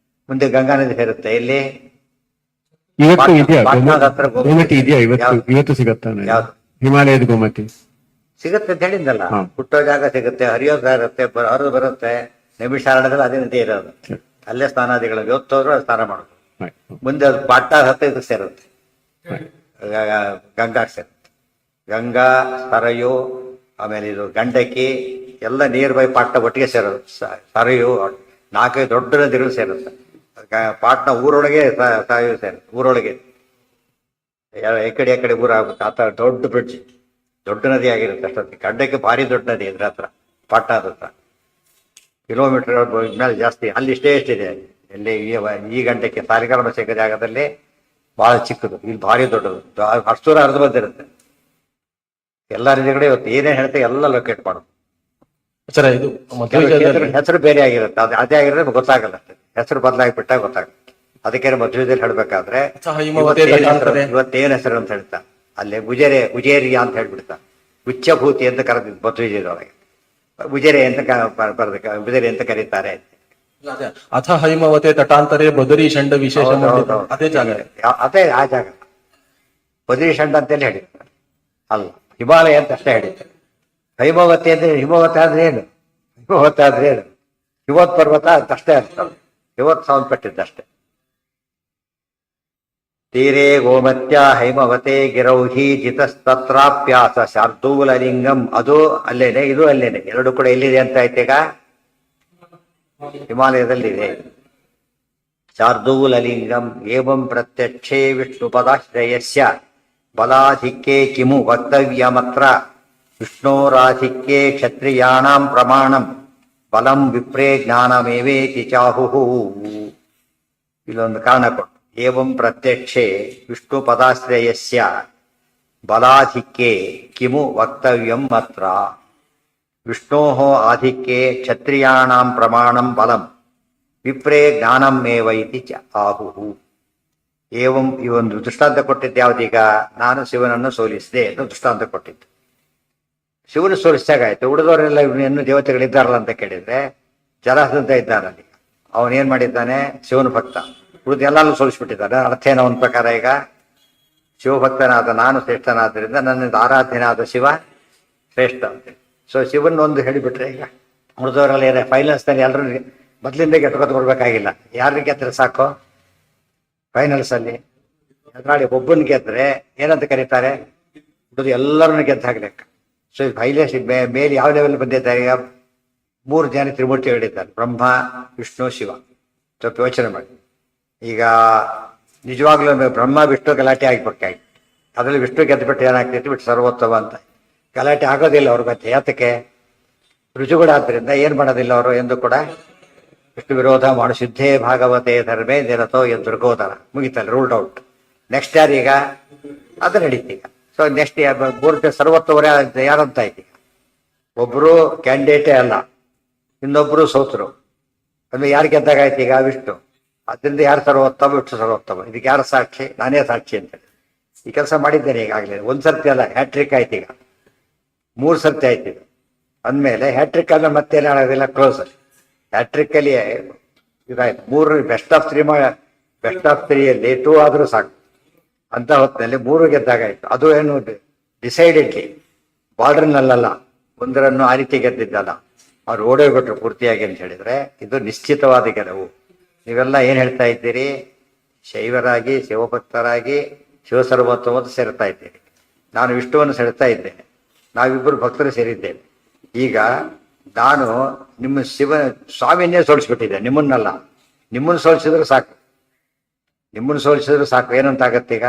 ಮುಂದೆ ಗಂಗಾ ನದಿ ಸೇರುತ್ತೆ. ಇಲ್ಲಿ ಇವತ್ತು ಇದೆಯಾ ಪಾಟ್ನಾದ ಹತ್ರ ಗೋಮತಿ ಇದೆಯಾ? ಇವತ್ತು ಸಿಗತ್ತಾನೆ ಯಾವ್ದು ಹಿಮಾಲಯದ ಗೋಮತಿ? ಸಿಗುತ್ತೆ ಅಂತ ಹೇಳಿದ್ದಲ್ಲ, ಹುಟ್ಟೋ ಜಾಗ ಸಿಗುತ್ತೆ, ಹರಿಯೋ ಜಾಗ ಇರುತ್ತೆ, ಹರಿದು ಬರುತ್ತೆ. ನೈಮಿಷಾರಣ್ಯದಲ್ಲಿ ಅದೇ ನದಿ ಇರೋದು, ಅಲ್ಲೇ ಸ್ನಾನಾದಿಗಳು ಇವತ್ತೋದ್ರು ಸ್ನಾನ ಮಾಡೋದು. ಮುಂದೆ ಅದು ಪಾಟ್ನಾದ ಹತ್ರ ಇದು ಸೇರುತ್ತೆ, ಗಂಗಾ ಸೇರುತ್ತೆ. ಗಂಗಾ, ಸರಯು, ಆಮೇಲೆ ಇದು ಗಂಡಕಿ ಎಲ್ಲ ನೀರ್ ಬೈ ಪಾಟ್ನ ಒಟ್ಟಿಗೆ ಸೇರೋದು. ಸರಯು 4 ದೊಡ್ಡ ನದಿಗಳು ಸೇರುತ್ತೆ. ಪಾಟ್ನ ಊರೊಳಗೆ ಸಾಯು ಸೇರುತ್ತೆ, ಊರೊಳಗೆ ಎಕಡೆ ಊರಾಗುತ್ತೆ. ಆತ ದೊಡ್ಡ ಬ್ರಿಡ್ಜ್, ದೊಡ್ಡ ನದಿ ಆಗಿರುತ್ತೆ ಅಷ್ಟೊತ್ತಿಗೆ. ಗಂಡಕ್ಕೆ ಭಾರಿ ದೊಡ್ಡ ನದಿ ಇದ್ರ ಹತ್ರ, ಪಾಟ್ನಾದ ಹತ್ರ ಕಿಲೋಮೀಟರ್ ಮೇಲೆ ಜಾಸ್ತಿ. ಅಲ್ಲಿ ಇಷ್ಟೇ ಎಷ್ಟಿದೆ, ಎಲ್ಲಿ ಈ ಗಂಟೆಗೆ ಸಾಲಿಗ್ರಾಮ ಸಿಕ್ಕ ಜಾಗದಲ್ಲಿ ಬಹಳ ಚಿಕ್ಕದು, ಇಲ್ಲಿ ಭಾರಿ ದೊಡ್ಡದು. ಅಷ್ಟು ದೂರ ಹರಿದು ಬಂದಿರುತ್ತೆ. ಎಲ್ಲ ನದಿಗಳು ಇವತ್ತು ಏನೇನು ಹೇಳ್ತೇವೆ ಎಲ್ಲ ಲೊಕೇಟ್ ಮಾಡೋದು. ಹೆಸರು ಬೇರೆ ಆಗಿರುತ್ತೆ, ಅದೇ ಆಗಿರೋದು ಗೊತ್ತಾಗಲ್ಲ. ಹೆಸರು ಬದಲಾಗಿಬಿಟ್ಟಾಗ ಗೊತ್ತಾಗುತ್ತೆ. ಅದಕ್ಕೆ ಮಧ್ವದಲ್ಲಿ ಹೇಳ್ಬೇಕಾದ್ರೆ ಇವತ್ತೇನ್ ಹೆಸರು ಅಂತ ಹೇಳ್ತಾ, ಅಲ್ಲೇ ಉಜೇರಿಯ ಅಂತ ಹೇಳ್ಬಿಡ್ತಾ, ಉಚ್ಚಭೂತಿ ಅಂತ ಕರೆದಿದ್ದು ಮಧ್ವಜದೊಳಗೆ. ಉಜೇರೆ ಅಂತ ಉಜೇರಿ ಅಂತ ಕರೀತಾರೆ. ಅಥ ಹೈಮವತೆ ತಟಾಂತರೆ ಬದರಿ ಷಂಡ ವಿಶೇಷ ಅದೇ ಜಾಗ, ಅದೇ ಆ ಜಾಗ ಬದರಿ ಷಂಡ ಅಂತೇಳಿ ಹೇಳಿರ್ತಾರೆ. ಅಲ್ಲ, ಹಿಮಾಲಯ ಅಂತ ಅಷ್ಟೇ ಹೇಳಿದ್ದಾರೆ. ಹೈಮವತಿ ಅಂದ್ರೆ ಹಿಮವತಿ ಆದ್ರೆ ಏನು, ಹಿಮವತಿ ಆದ್ರೆ ಏನು, ಹಿಮವತ್ ಪರ್ವತ ಅಂತಷ್ಟೇ ಅರ್ಥ, ಹಿಮವತ್ ಸಂಬಂಧಪಟ್ಟಿದ್ದಷ್ಟೇ. ತೀರೇ ಗೋಮತ್ಯ ಹೈಮವತೆ ಗಿರೌಹಿ ಜಿತಸ್ತತ್ರಾಪ್ಯಾಸ ಶಾರ್ದೂಲ ಲಿಂಗಂ. ಅದು ಅಲ್ಲೇನೆ, ಇದು ಅಲ್ಲೇನೆ, ಎರಡು ಕೂಡ ಎಲ್ಲಿದೆ ಅಂತ ಆಯ್ತೀಗ? ಹಿಮಾಲಯದಲ್ಲಿದೆ. ಶಾರ್ದೂಲ ಲಿಂಗಂ ಏವಂ ಪ್ರತ್ಯಕ್ಷೇ ವಿಷ್ಣು ಪದಾಶ್ರಯಸ್ಯ ಬಲಾಧಿಕ್ಯೆ ಕಿಮು ವಕ್ತವ್ಯಮತ್ರ ವಿಷ್ಣೋರಾಧಿಕ್ಯೆ ಕ್ಷತ್ರಿಯಾಣಾಂ ಪ್ರಮಾಣಂ ಬಲಂ ವಿಪ್ರೇ ಜ್ಞಾನಮೇವೇತಿ ಚಾಹುಹು. ಇಲ್ಲೊಂದು ಕಾರಣ ಕೊಟ್ಟು, ಏವಂ ಪ್ರತ್ಯಕ್ಷೆ ವಿಷ್ಣು ಪದಾಶ್ರಯಸ್ಯ ಬಲಾಧಿಕ್ಯೆ ಕಿಮು ವಕ್ತವ್ಯಂ ಅತ್ರ ವಿಷ್ಣೋಃ ಆಧಿಕ್ಯೆ ಕ್ಷತ್ರಿಯಾಣಾಂ ಪ್ರಮಾಣಂ ಬಲಂ ವಿಪ್ರೇ ಜ್ಞಾನಮೇವ ಇತಿ ಚ ಆಹುಹು. ಏವಂ ಈ ಒಂದು ದೃಷ್ಟಾಂತ ಕೊಟ್ಟಿದ್ದು ಯಾವ್ದೀಗ? ನಾನು ಶಿವನನ್ನು ಸೋಲಿಸಿದೆ ಎಂದು ದೃಷ್ಟಾಂತ ಕೊಟ್ಟಿದ್ದು. ಶಿವನು ಸೋಲಿಸಿದಾಗಾಯ್ತು, ಉಳಿದವರೆಲ್ಲ ಇನ್ನೂ ದೇವತೆಗಳಿದ್ದಾರಲ್ಲ ಅಂತ ಕೇಳಿದ್ರೆ ಜರಾಸಂಧ ಇದ್ದಾನಲ್ಲಿ, ಅವನೇನ್ ಮಾಡಿದ್ದಾನೆ? ಶಿವನ ಭಕ್ತ. ಉಳಿದು ಎಲ್ಲಾನು ಸೋಲಿಸ್ಬಿಟ್ಟಿದ್ದಾನೆ. ಅರ್ಥ ಏನೋ ಅವನ ಪ್ರಕಾರ ಈಗ ಶಿವಭಕ್ತನಾದ ನಾನು ಶ್ರೇಷ್ಠನಾದ್ರಿಂದ ನನ್ನಿಂದ ಆರಾಧ್ಯನಾದ ಶಿವ ಶ್ರೇಷ್ಠ ಅಂತೇಳಿ. ಸೊ ಶಿವನ್ ಒಂದು ಹೇಳಿಬಿಟ್ರೆ ಈಗ ಉಳಿದವರೆಲ್ಲ ಏನೇ ಫೈನಲ್ಸ್ ನಲ್ಲಿ ಎಲ್ಲರೂ ಮೊದಲಿಂದ ಗೆಟ್ಕೊತ ಬರ್ಬೇಕಾಗಿಲ್ಲ. ಯಾರಿಗೆ ಗೆದ್ರೆ ಸಾಕು ಫೈನಲ್ಸ್ ಅಲ್ಲಿ. ಎದುರಾಳಿ ಒಬ್ಬನ ಗೆದ್ರೆ ಏನಂತ ಕರೀತಾರೆ? ಉಳಿದು ಎಲ್ಲರನ್ನು ಗೆದ್ದು ಹಾಕ್ಲೆಕ್ಕ. ಸೊ ಫೈನಲ್ಸ್ ಮೇಲೆ ಯಾವ ಲೆವೆಲ್ ಬಂದಿದ್ದಾರೆ? ಈಗ 3 ಜನ ತ್ರಿಮೂರ್ತಿ ಹೇಳಿದ್ದಾರೆ, ಬ್ರಹ್ಮ, ವಿಷ್ಣು, ಶಿವ. ಸ್ವಲ್ಪ ಯೋಚನೆ ಮಾಡಿ. ಈಗ ನಿಜವಾಗ್ಲೂ ಬ್ರಹ್ಮ ವಿಷ್ಣು ಗಲಾಟೆ ಆಗಿಬೇಕಾಗಿತ್ತು. ಅದರಲ್ಲಿ ವಿಷ್ಣು ಗೆದ್ದುಬಿಟ್ಟು ಏನಾಗ್ತೈತಿ, ಬಿಟ್ಟು ಸರ್ವೋತ್ತಮ ಅಂತ ಗಲಾಟೆ ಆಗೋದಿಲ್ಲ ಅವ್ರ ಮತ್ತೆ. ಯಾತಕ್ಕೆ? ರುಜುಗುಡ ಆದ್ರಿಂದ ಏನ್ ಮಾಡೋದಿಲ್ಲ ಅವರು ಎಂದು ಕೂಡ. ವಿಷ್ಣು ವಿರೋಧ ಮಾಡು ಶುದ್ಧೇ ಭಾಗವತೆ ಧರ್ಮೇ ನಿರತೋ ದುರ್ಗೋದರ ಮುಗಿತಲ್ಲ, ರೂಲ್ಡ್ ಔಟ್. ನೆಕ್ಸ್ಟ್ ಯಾರೀಗ ಅದು ನಡೀತೀಗ. ಸೊ ನೆಕ್ಸ್ಟ್ ಮೂರ್ತಿ ಸರ್ವತ್ತವರೇ ಯಾರಂತ ಆಯ್ತು. ಒಬ್ರು ಕ್ಯಾಂಡಿಡೇಟೇ ಅಲ್ಲ, ಇನ್ನೊಬ್ರು ಸೋತರು. ಅಂದ್ರೆ ಯಾರು ಗೆದ್ದಾಗಾಯ್ತು ಈಗ? ವಿಷ್ಣು. ಅದರಿಂದ ಯಾರು ಸರ್ವೋತ್ತಮ? ವಿಷ್ಣು ಸರ್ವೋತ್ತಮ. ಇದಕ್ಕೆ ಯಾರು ಸಾಕ್ಷಿ? ನಾನೇ ಸಾಕ್ಷಿ ಅಂತೇಳಿ ಈ ಕೆಲಸ ಮಾಡಿದ್ದೇನೆ ಈಗಾಗಲೇ. ಒಂದ್ಸರ್ತಿ ಅಲ್ಲ, ಹ್ಯಾಟ್ರಿಕ್ ಆಯ್ತು ಈಗ, 3 ಸರ್ತಿ ಆಯ್ತು ಇದು. ಅಂದಮೇಲೆ ಹ್ಯಾಟ್ರಿಕ್ ಅಂದ್ರೆ ಮತ್ತೇನು ಆಗೋದಿಲ್ಲ, ಕ್ಲೋಸ್. ಹ್ಯಾಟ್ರಿಕ್ ಅಲ್ಲಿ ಇದಾಯ್ತು. 3 ಬೆಸ್ಟ್ ಆಫ್ 3ಯಲ್ಲಿ 2 ಆದ್ರೂ ಸಾಕು ಅಂತ ಹೊತ್ತಿನಲ್ಲಿ 3 ಗೆದ್ದಾಗಾಯ್ತು. ಅದು ಏನು ಡಿಸೈಡೆಡ್ಲಿ ಬಾರ್ಡರ್ನಲ್ಲ, ಒಂದರನ್ನು ಆ ರೀತಿ ಗೆದ್ದಿದ್ದಲ್ಲ, ಅವ್ರು ಓಡೋಗ್ಬಿಟ್ರು ಪೂರ್ತಿಯಾಗಿ ಅಂತ ಹೇಳಿದ್ರೆ ಇದು ನಿಶ್ಚಿತವಾದ ಗೆಲುವು. ನೀವೆಲ್ಲ ಏನ್ ಹೇಳ್ತಾ ಇದ್ದೀರಿ? ಶೈವರಾಗಿ, ಶಿವಭಕ್ತರಾಗಿ ಶಿವಸರ್ವೋತ್ತಮವನ್ನು ಸೇರ್ತಾ ಇದ್ದೀರಿ. ನಾನು ವಿಷ್ಣುವನ್ನು ಸೆಳ್ತಾ ಇದ್ದೇನೆ. ನಾವಿಬ್ಬರು ಭಕ್ತರು ಸೇರಿದ್ದೇವೆ. ಈಗ ನಾನು ನಿಮ್ಮ ಸ್ವಾಮಿಯನ್ನೇ ಸೋಲಿಸ್ಬಿಟ್ಟಿದ್ದೆ, ನಿಮ್ಮನ್ನಲ್ಲ. ನಿಮ್ಮನ್ನು ಸೋಲಿಸಿದ್ರು ಸಾಕು, ನಿಮ್ಮನ್ನು ಸೋಲಿಸಿದ್ರು ಸಾಕು. ಏನಂತಾಗತ್ತೆ ಈಗ?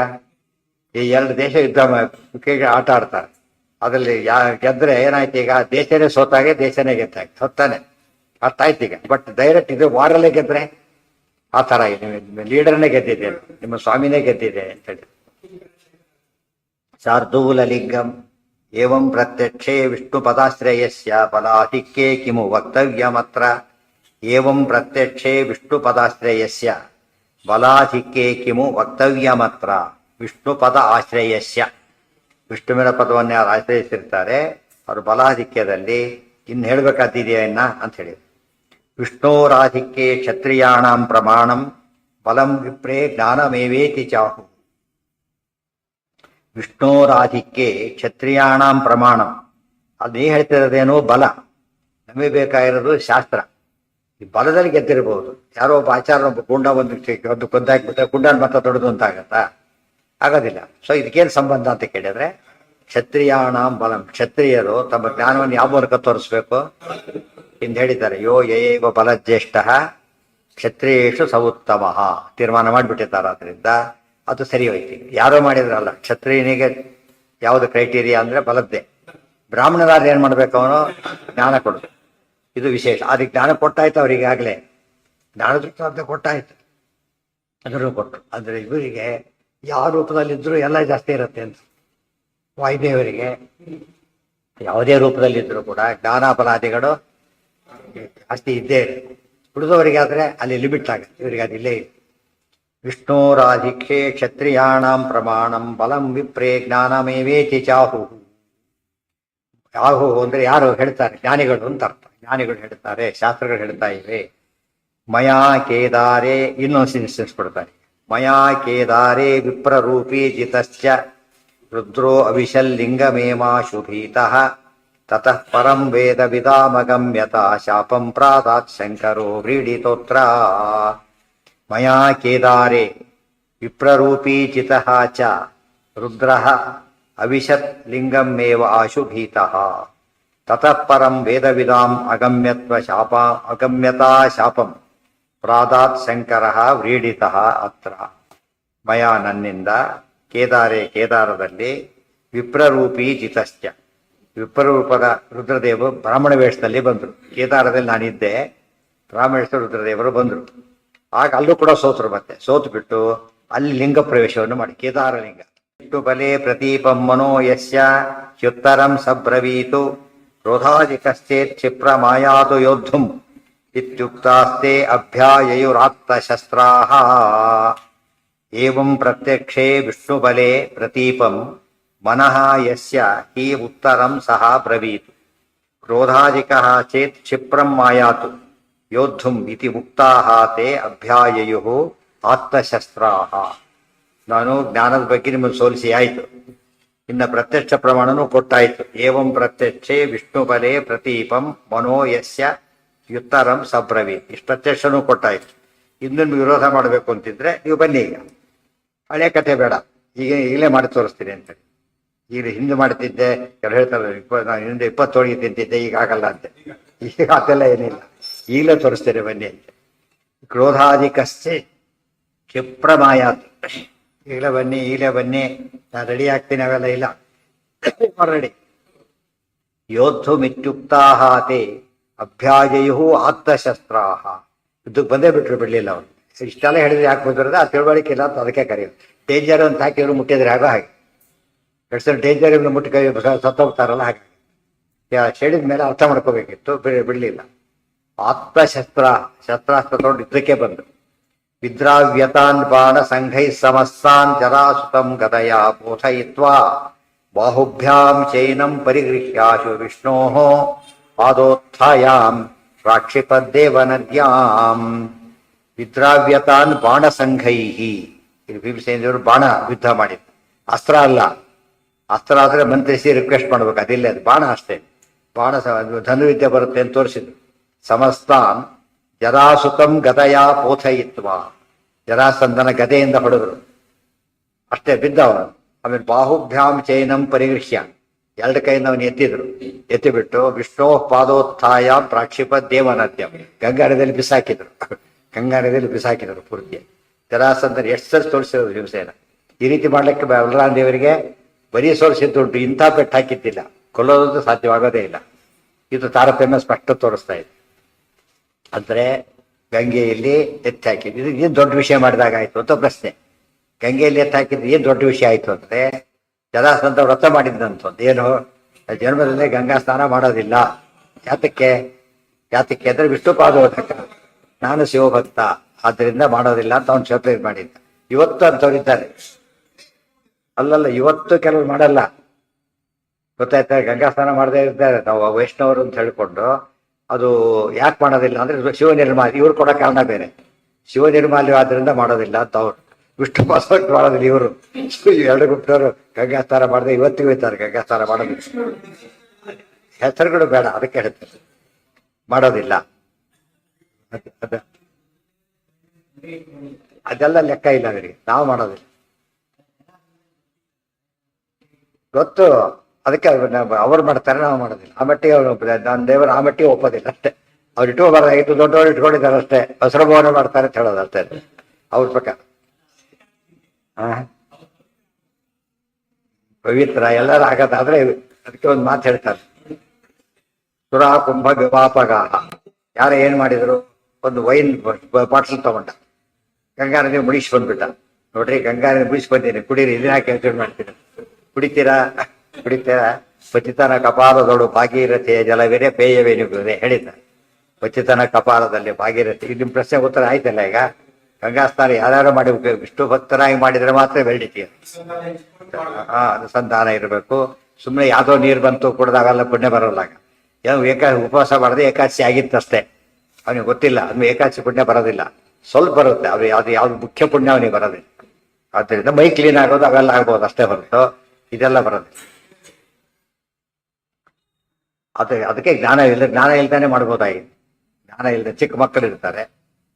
ಈ 2 ದೇಶ ಯುದ್ಧ ಆಟ ಆಡ್ತಾರೆ. ಅದರಲ್ಲಿ ಗೆದ್ರೆ ಏನಾಯ್ತು ಈಗ? ದೇಶನೇ ಸೋತಾಗೆ, ದೇಶನೇ ಗೆದ್ದಾಗೆ. ಹೊತ್ತಾನೆ ಅರ್ಥ ಆಯ್ತು ಈಗ. ಬಟ್ ಡೈರೆಕ್ಟ್ ಇದು ವಾರಲ್ಲೇ ಗೆದ್ರೆ ಆ ತರ ನಿಮ್ಮ ಲೀಡರ್ನೇ ಗೆದ್ದಿದೆ, ನಿಮ್ಮ ಸ್ವಾಮಿನೇ ಗೆದ್ದಿದೆ ಅಂತ ಹೇಳಿ. ಶಾರ್ದೂಲ ಲಿಂಗಂ ಏವಂ ಪ್ರತ್ಯಕ್ಷೇ ವಿಷ್ಣು ಪದಾಶ್ರಯಸ್ಯ ಫಲಾಧಿಕ್ಯೇ ಕಿಮು ವಕ್ತವ್ಯಮತ್ರ. ಏವಂ ಪ್ರತ್ಯಕ್ಷೇ ವಿಷ್ಣು ಪದಾಶ್ರಯಸ್ಯ ಬಲಾಧಿಕ್ಯೇ ಕಿಮು ವಕ್ತವ್ಯಮತ್ರ. ವಿಷ್ಣು ಪದ ಆಶ್ರಯಸ್ಯ, ವಿಷ್ಣುವಿನ ಪದವನ್ನು ಯಾರು ಆಶ್ರಯಿಸಿರ್ತಾರೆ ಅವರು ಬಲಾಧಿಕ್ಯದಲ್ಲಿ ಇನ್ನು ಹೇಳ್ಬೇಕಾದಿದೆಯಾ ಇನ್ನ ಅಂತ ಹೇಳಿ. ವಿಷ್ಣೋರಾಧಿಕ್ಯೇ ಕ್ಷತ್ರಿಯಾಣಾಂ ಪ್ರಮಾಣಂ ಬಲಂ ವಿಪ್ರೇ ಜ್ಞಾನಮೇವೇತಿ ಚಾಹು. ವಿಷ್ಣೋರಾಧಿಕ್ಯೇ ಕ್ಷತ್ರಿಯಾಣಾಂ ಪ್ರಮಾಣಂ. ಅದು ನೀ ಹೇಳ್ತಿರೋದೇನೋ ಬಲ, ನಮಗೆ ಬೇಕಾಗಿರೋದು ಶಾಸ್ತ್ರ. ಈ ಬಲದಲ್ಲಿ ಗೆದ್ದಿರಬಹುದು. ಯಾರೋ ಒಬ್ಬ ಆಚಾರ ಒಬ್ಬ ಗುಂಡ ಒಂದು ಕೊಂದಾಕ್ಬಿಟ್ರೆ ಗುಂಡನ ಮತ ದೊಡ್ಡದು ಅಂತ ಆಗತ್ತಾ? ಆಗೋದಿಲ್ಲ. ಸೊ ಇದಕ್ಕೇನು ಸಂಬಂಧ ಅಂತ ಕೇಳಿದ್ರೆ, ಕ್ಷತ್ರಿಯಾಣಾಂ ಬಲಂ, ಕ್ಷತ್ರಿಯರು ತಮ್ಮ ಜ್ಞಾನವನ್ನು ಯಾವ ಮೂಲಕ ತೋರಿಸ್ಬೇಕು ಎಂದು ಹೇಳಿದ್ದಾರೆ. ಯೋ ಯಯೇವ ಬಲಜ್ಯೇಷ್ಠ ಕ್ಷತ್ರಿಯೇಷು ಸವುತ್ತಮ ತೀರ್ಮಾನ ಮಾಡಿಬಿಟ್ಟಿದ್ದಾರೆ. ಅದರಿಂದ ಅದು ಸರಿ ಹೋಯ್ತು. ಯಾರೋ ಮಾಡಿದ್ರಲ್ಲ, ಕ್ಷತ್ರಿಯನಿಗೆ ಯಾವುದು ಕ್ರೈಟೀರಿಯಾ ಅಂದ್ರೆ ಬಲದ್ದೇ. ಬ್ರಾಹ್ಮಣರಾದ್ರೆ ಏನ್ ಮಾಡ್ಬೇಕು? ಅವನು ಜ್ಞಾನ ಕೊಡು, ಇದು ವಿಶೇಷ. ಅದಕ್ಕೆ ಜ್ಞಾನ ಕೊಟ್ಟಾಯ್ತು ಅವ್ರಿಗೆ, ಆಗ್ಲೇ ಜ್ಞಾನದೃಷ್ಟ ಕೊಟ್ಟಾಯ್ತು, ಅದನ್ನು ಕೊಟ್ಟರು. ಅಂದ್ರೆ ಇವರಿಗೆ ಯಾವ ರೂಪದಲ್ಲಿದ್ರು ಎಲ್ಲ ಜಾಸ್ತಿ ಇರುತ್ತೆ ಅಂತ. ವಾಯುದೇವರಿಗೆ ಯಾವುದೇ ರೂಪದಲ್ಲಿದ್ರು ಕೂಡ ಜ್ಞಾನಾಪರಾಧಿಗಳು ಜಾಸ್ತಿ ಇದ್ದೇ ಇರುತ್ತೆ. ಉಳಿದವರಿಗೆ ಆದ್ರೆ ಅಲ್ಲಿ ಲಿಮಿಟ್ ಆಗುತ್ತೆ, ಇವರಿಗೆ ಅದು ಇಲ್ಲೇ ಇದೆ. ವಿಷ್ಣೋರಾಧಿಕ್ಯೇ ಕ್ಷತ್ರಿಯಾಣಾಂ ಪ್ರಮಾಣಂ ಬಲಂ ವಿಪ್ರೇ ಜ್ಞಾನಮೇವೇತಿ ಚಾಹು. ಯಾಹು ಅಂದ್ರೆ ಯಾರು ಹೇಳ್ತಾರೆ? ಜ್ಞಾನಿಗಳು ಅಂತ ಅರ್ಥ. ಜ್ಞಾನಿಗಳು ಹೇಳ್ತಾರೆ, ಶಾಸ್ತ್ರಗಳು ಹೇಳ್ತಾ ಇವೆ. ಮಯಾ ಕೇದಾರೆ, ಇನ್ನೊಂದು ಇನ್ಸ್ಟೆನ್ಸ್ ಕೊಡ್ತಾರೆ. ಮಯಾ ಕೇದಾರೆ ವಿಪ್ರರೂಪಿ ಜಿತಶ್ಚ ರುದ್ರೋ ಅವಿಶಲ್ಲಿಂಗಮೇಮಾಶುಭೀತಃ ತತಃ ಪರಂ ವೇದ ವಿದಾಮಗಮ್ಯತ ಶಾಪಂ ಪ್ರಾದಾತ್ ಶಂಕರೋ ವ್ರೀಡಿತೋತ್ರ. ಮಯಾ ಕೇದಾರೆ ವಿಪ್ರರೂಪೀ ಚಿತಃ ಚ ರುದ್ರಃ ಅವಿಶತ್ ಲಿಂಗಮೇವ ಆಶುಭೀತಃ ತತಃ ಪರಂ ವೇದವಿದಾಂ ಅಗಮ್ಯತಾ ಶಾಪಂ ಪ್ರಾದಾತ್ ಶಂಕರಃ ವ್ರೀಡಿತಃ ಅತ್ರ. ಮಯ ನನ್ನಿಂದ ಕೇದಾರೆ, ಕೇದಾರದಲ್ಲಿ ವಿಪ್ರರೂಪಿ ಜಿತಶ್ಚ, ವಿಪ್ರರೂಪದ ರುದ್ರದೇವರು ಬ್ರಾಹ್ಮಣ ವೇಷದಲ್ಲಿ ಬಂದರು. ಕೇದಾರದಲ್ಲಿ ನಾನಿದ್ದೆ, ಬ್ರಾಹ್ಮಣ ವೇಷದ ರುದ್ರದೇವರು ಬಂದರು. ಆಗ ಅಲ್ಲೂ ಕೂಡ ಸೋತರು. ಮತ್ತೆ ಸೋತು ಬಿಟ್ಟು ಅಲ್ಲಿ ಲಿಂಗ ಪ್ರವೇಶವನ್ನು ಮಾಡಿ, ಕೇದಾರ ಲಿಂಗ. ವಿಷ್ಣು ಬಲೆ ಪ್ರತೀಪಂ ಮನೋ ಯಸ್ಯ ಹ್ಯುತ್ತರಂ ಸಬ್ರವೀತು ಕ್ರೋಧಾಧಿಕಶ್ಚೇತ್ ಕ್ಷಿಪ್ರ ಮಾಯಾತು ಯೋದ್ಧುಂ ಇತ್ಯುಕ್ತಾಸ್ತೆ ಅಭ್ಯಾಯಯುರಾತ್ತ ಶಸ್ತ್ರಾಃ. ಏವಂ ಪ್ರತ್ಯಕ್ಷೇ ವಿಷ್ಣುಬಲೆ ಪ್ರತೀಪಂ ಮನಃ ಯಸ್ಯ ಹಿ ಉತ್ತರಂ ಸಹ ಬ್ರವೀತು ಕ್ರೋಧಾಧಿಕಃ ಚೇತ್ ಕ್ಷಿಪ್ರಂ ಮಾಯಾತು ಯೋದ್ಧುಂ ಇತಿ ಉಕ್ತಾಃ ತೇ ಅಭ್ಯಾಯಯುಃ ಆತ್ತಶಸ್ತ್ರಾಃ. ನಾನು ಜ್ಞಾನದ ಬಗ್ಗೆ ನಿಮ್ಮನ್ನು ಸೋಲಿಸಿ ಆಯಿತು, ಇನ್ನು ಪ್ರತ್ಯಕ್ಷ ಪ್ರಮಾಣನೂ ಕೊಟ್ಟಾಯಿತು. ಏವಂ ಪ್ರತ್ಯಕ್ಷೆ ವಿಷ್ಣುಬಲೆ ಪ್ರತೀಪಂ ಮನೋ ಯಸ್ಯ ಯುತ್ತರಂ ಸಬ್ರವೀತ್. ಇಷ್ಟು ಪ್ರತ್ಯಕ್ಷನೂ ಕೊಟ್ಟಾಯಿತು. ಇನ್ನು ನಿಮ್ಗೆ ವಿರೋಧ ಮಾಡಬೇಕು ಅಂತಿದ್ರೆ ನೀವು ಬನ್ನಿ, ಈಗ ಹಳೆ ಕಥೆ ಬೇಡ, ಈಗಲೇ ಮಾಡಿ ತೋರಿಸ್ತೀನಿ ಅಂತೇಳಿ. ಈಗ ಹಿಂದೆ ಮಾಡ್ತಿದ್ದೆ, ಕೆಲವು ಹೇಳ್ತಾರೆ ನಾನು ಹಿಂದೆ 20 ಹೋಳಿಗೆ ತಿಂತಿದ್ದೆ, ಈಗ ಆಗಲ್ಲ ಅಂತೆ. ಈಗ ಅದೆಲ್ಲ ಏನಿಲ್ಲ, ಈಗಲೇ ತೋರಿಸ್ತೇನೆ ಬನ್ನಿ ಅಂತ. ಕ್ರೋಧಾಧಿಕಶ್ಚೆ ಕ್ಷಿಪ್ರಮಾಯಾತು. ಈಗಲೇ ಬನ್ನಿ, ಈಗಲೇ ಬನ್ನಿ, ನಾನು ರೆಡಿ ಆಗ್ತೀನಿ, ಅವೆಲ್ಲ ಇಲ್ಲ, ರೆಡಿ. ಯೋದ್ಧು ಮಿತ್ಯುಕ್ತಾಃ ತೇ ಅಭ್ಯಾಜಯು ಆತ್ತಶಸ್ತ್ರಾಃ. ಯುದ್ಧಕ್ಕೆ ಬಂದೇ ಬಿಡಲಿಲ್ಲ ಅವನು. ಇಷ್ಟೆಲ್ಲ ಹೇಳಿದ್ರೆ ಯಾಕೆ ಬಂದಿರೋದು ಆ ತಿಳುವಳಿಕೆ ಇಲ್ಲ ಅಂತ ಅದಕ್ಕೆ ಕರೆಯೋದು. ಡೇಂಜರ್ ಅಂತ ಹಾಕಿ ಇವರು ಮುಟ್ಟಿದ್ರೆ ಆಗೋ ಹಾಗೆ ಎಷ್ಟು ಡೇಂಜರ್ ಇವ್ರನ್ನ ಮುಟ್ಟಿ ಕೈ ಸತ್ತೋಗ್ತಾರಲ್ಲ ಹಾಗೆ ಹೇಳಿದ ಮೇಲೆ ಅರ್ಥ ಮಾಡ್ಕೋಬೇಕಿತ್ತು, ಬಿಡಲಿಲ್ಲ. ಆತ್ಮಶಸ್ತ್ರ ಶಸ್ತ್ರಾಸ್ತ್ರ ತಗೊಂಡು ಯುದ್ಧಕ್ಕೆ ಬಂದು ವಿದ್ರಾವ್ಯತಾನ್ ಬಾಣ ಸಂಘೈ ಸಮಸ್ತಾನ್ ಜರಾಸುತಂ ಗದಯ ಬೋಧಯಿತ್ವಾ ಬಾಹುಭ್ಯಾಂ ಚೈನಂ ಪರಿಗೃಹ್ಯಾಶು ವಿಷ್ಣೋ ಪಾದೋತ್ಥಾಯಾಂ ಪ್ರಾಕ್ಷಿಪದ್ದೇವ ನದ್ಯಾಂ. ವಿದ್ರಾವ್ಯತಾನ್ ಬಾಣ ಸಂಘೈ, ಇದು ಭೀಮಸೇನರು ಬಾಣ ಯುದ್ಧ ಮಾಡಿದ್ರು, ಅಸ್ತ್ರ ಅಲ್ಲ. ಅಸ್ತ್ರ ಆದ್ರೆ ಮಂತ್ರಿಸಿ ರಿಕ್ವೆಸ್ಟ್ ಮಾಡ್ಬೇಕು, ಅದಿಲ್ಲ, ಅದು ಬಾಣ ಅಷ್ಟೇ. ಬಾಣ ಧನುವಿದ್ಯೆ ಬರುತ್ತೆ ಅಂತ ತೋರಿಸಿದ್ರು. ಸಮಸ್ತಾನ್ ಜರಾಸುತಂ ಗದಯ ಪೋಥಯಿತ್ವ, ಜರಾಸಂದನ ಗದೆಯಿಂದ ಹೊಡೆದ್ರು ಅಷ್ಟೇ, ಬಿದ್ದವನು. ಆಮೇಲೆ ಬಾಹುಭ್ಯಾಂ ಚೈನಂ ಪರಿಗೃಹ್ಯ, ಎರಡು ಕೈಯಿಂದ ಅವನು ಎತ್ತಿದ್ರು, ಎತ್ತಿಬಿಟ್ಟು ವಿಷ್ಣು ಪಾದೋತ್ಥಾಯ ಪ್ರಾಕ್ಷಿಪ ದೇವನದ್ಯಂ, ಗಂಗಾನದಲ್ಲಿ ಬಿಸಾಕಿದ್ರು. ಗಂಗಾನದಲ್ಲಿ ಬಿಸಾಕಿದ್ರು ಪೂರ್ತಿ. ಜರಾಸಂದನ ಎಷ್ಟು ಸರಿ ತೋರಿಸಿರೋದು ಭೀಮಸೇನ. ಈ ರೀತಿ ಮಾಡ್ಲಿಕ್ಕೆ ಬಲರಾಮ ದೇವರಿಗೆ ಬರೀ ಸೋಲಿಸಿದ್ದುಂಟು, ಇಂಥ ಪೆಟ್ಟು ಹಾಕಿದ್ದಿಲ್ಲ, ಕೊಲ್ಲೋದಂತೂ ಸಾಧ್ಯವಾಗೋದೇ ಇಲ್ಲ. ಇದು ತಾರತಮ್ಯ ಸ್ಪಷ್ಟ ತೋರಿಸ್ತಾ ಇದೆ. ಅಂದ್ರೆ ಗಂಗೆಯಲ್ಲಿ ಎತ್ತಿ ಹಾಕಿದ್ದು ಇದು ಏನು ದೊಡ್ಡ ವಿಷಯ ಮಾಡಿದಾಗ ಆಯ್ತು ಅಂತ ಪ್ರಶ್ನೆ. ಗಂಗೆಯಲ್ಲಿ ಎತ್ತಿ ಹಾಕಿದ್ದು ಏನು ದೊಡ್ಡ ವಿಷಯ ಆಯ್ತು ಅಂದ್ರೆ ಜರಾಸಂಧ ವ್ರತ ಮಾಡಿದ್ದಂತ ಏನು, ಜನ್ಮದಲ್ಲೇ ಗಂಗಾ ಸ್ನಾನ ಮಾಡೋದಿಲ್ಲ. ಯಾತಕ್ಕೆ ಅಂದ್ರೆ ವಿಷ್ಣು ಪಾದೋದಕ, ನಾನು ಶಿವಭಕ್ತ, ಆದ್ದರಿಂದ ಮಾಡೋದಿಲ್ಲ ಅಂತ ಅವ್ನು ಶಪಥ ಮಾಡಿದ್ದ. ಇವತ್ತು ಅಂಥವ್ರಿದ್ದಾರೆ, ಅಲ್ಲಲ್ಲ ಇವತ್ತು ಕೆಲವರು ಮಾಡಲ್ಲ, ಗೊತ್ತಾಯ್ತಾ? ಗಂಗಾ ಸ್ನಾನ ಮಾಡದೇ ಇರ್ತಾರೆ. ನಾವು ವೈಷ್ಣವರು ಅಂತ ಹೇಳ್ಕೊಂಡು ಅದು ಯಾಕೆ ಮಾಡೋದಿಲ್ಲ ಅಂದ್ರೆ ಶಿವ ನಿರ್ಮಾಲ್ಯ, ಇವ್ರು ಕೊಡೋ ಕಾರಣ ಬೇರೆ. ಶಿವ ನಿರ್ಮಾಲ್ಯ ಆದ್ರಿಂದ ಮಾಡೋದಿಲ್ಲ ಅಂತ ಅವ್ರು. ವಿಷ್ಣು ಪಾಸಕ್ಕೆ ಮಾಡೋದಿಲ್ಲ ಇವರು. ಎರಡು ಗುಪ್ತವರು ಗಂಗಾ ಸ್ನಾನ ಮಾಡದೆ ಇವತ್ತಿಗೂ ಇರ್ತಾರೆ, ಗಂಗಾ ಸ್ನಾನ ಮಾಡೋದಿಲ್ಲ. ಹೆಸರುಗಳು ಬೇಡ, ಅದಕ್ಕೆ ಹೇಳ್ತಾರೆ ಮಾಡೋದಿಲ್ಲ. ಅದೆಲ್ಲ ಲೆಕ್ಕ ಇಲ್ಲ ಅವರಿಗೆ, ನಾವು ಮಾಡೋದಿಲ್ಲ ಗೊತ್ತು. ಅದಕ್ಕೆ ಅವ್ರು ಮಾಡ್ತಾರೆ, ನಾವು ಮಾಡೋದಿಲ್ಲ. ಆ ಮಟ್ಟಿಗೆ ಅವ್ರು ನನ್ನ ದೇವರು ಆ ಮಟ್ಟಿಗೆ ಒಪ್ಪೋದಿಲ್ಲ ಅಷ್ಟೇ. ಅವ್ರು ಇಟ್ಕೋಬಾರ್ದಾಗಿತ್ತು, ದೊಡ್ಡವರು ಇಟ್ಕೊಂಡಿದ್ದಾರೆ ಅಷ್ಟೇ. ಹಸಿರಭವನ ಮಾಡ್ತಾರೆ ಅಂತ ಹೇಳೋದು ಅಷ್ಟೇ ಅವ್ರ ಪ್ರಕಾರ. ಪವಿತ್ರ ಎಲ್ಲರೂ ಆಗದಾದ್ರೆ ಅದಕ್ಕೆ ಒಂದು ಮಾತು ಹೇಳ್ತಾರೆ, ಸುರಾ ಕುಂಭ ವಿವಾಪಗಾಹ. ಯಾರ ಏನ್ ಮಾಡಿದ್ರು, ಒಂದು ವೈನ್ ಬಾಟ್ಲ್ ತಗೊಂಡ, ಗಂಗಾ ನದಿ ಮುಡಿಸಿ ಬಂದ್ಬಿಟ್ಟ. ನೋಡ್ರಿ ಗಂಗಾ ನದಿ ಮುಡಿಸಿ ಬಂದೀನಿ, ಕುಡೀರಿ, ಇದನ್ನ ಕೆಲಸ ಮಾಡ್ತೀನಿ. ಕುಡಿತೀರಾ ಪತಿತನ ಕಪಾಲದೊಳು ಭಾಗೀರಥೆಯ ಜಲವಿರೆ ಪೇಯವೇನಿದೆ ಹೇಳಿದ್ದ. ಪತಿತನ ಕಪಾಲದಲ್ಲಿ ಭಾಗೀರಥಿ, ಇದು ನಿಮ್ಮ ಪ್ರಶ್ನೆ ಉತ್ತರ ಆಯ್ತಲ್ಲ. ಈಗ ಗಂಗಾ ಸ್ನಾನ ಯಾರ್ಯಾರು ಮಾಡಿ ವಿಷ್ಣು ಭಕ್ತರಾಗಿ ಮಾಡಿದ್ರೆ ಮಾತ್ರ ವೆಲ್ಡಿಟಿ. ಅನುಸಂಧಾನ ಇರಬೇಕು. ಸುಮ್ಮನೆ ಯಾವ್ದೋ ನೀರು ಬಂತು ಕುಡ್ದಾಗೆಲ್ಲ ಪುಣ್ಯ ಬರೋಲ್ಲ. ಏನು ಉಪವಾಸ ಮಾಡದೆ ಏಕಾದಶಿ ಆಗಿತ್ತಷ್ಟೇ, ಅವನಿಗೆ ಗೊತ್ತಿಲ್ಲ. ಅದು ಏಕಾದಶಿ ಪುಣ್ಯ ಬರೋದಿಲ್ಲ, ಸ್ವಲ್ಪ ಬರುತ್ತೆ. ಅದು ಯಾವ್ದು ಮುಖ್ಯ ಪುಣ್ಯ ಅವನಿಗೆ ಬರೋದಿಲ್ಲ. ಆದ್ದರಿಂದ ಮೈ ಕ್ಲೀನ್ ಆಗೋದು ಅವೆಲ್ಲ ಆಗ್ಬೋದು ಅಷ್ಟೇ ಹೊರತು ಇದೆಲ್ಲ ಬರೋದಿಲ್ಲ. ಅದಕ್ಕೆ ಜ್ಞಾನ ಇಲ್ದಾನೆ ಮಾಡ್ಬೋದಾಗಿದೆ. ಜ್ಞಾನ ಇಲ್ಲದೆ ಚಿಕ್ಕ ಮಕ್ಕಳು ಇರ್ತಾರೆ,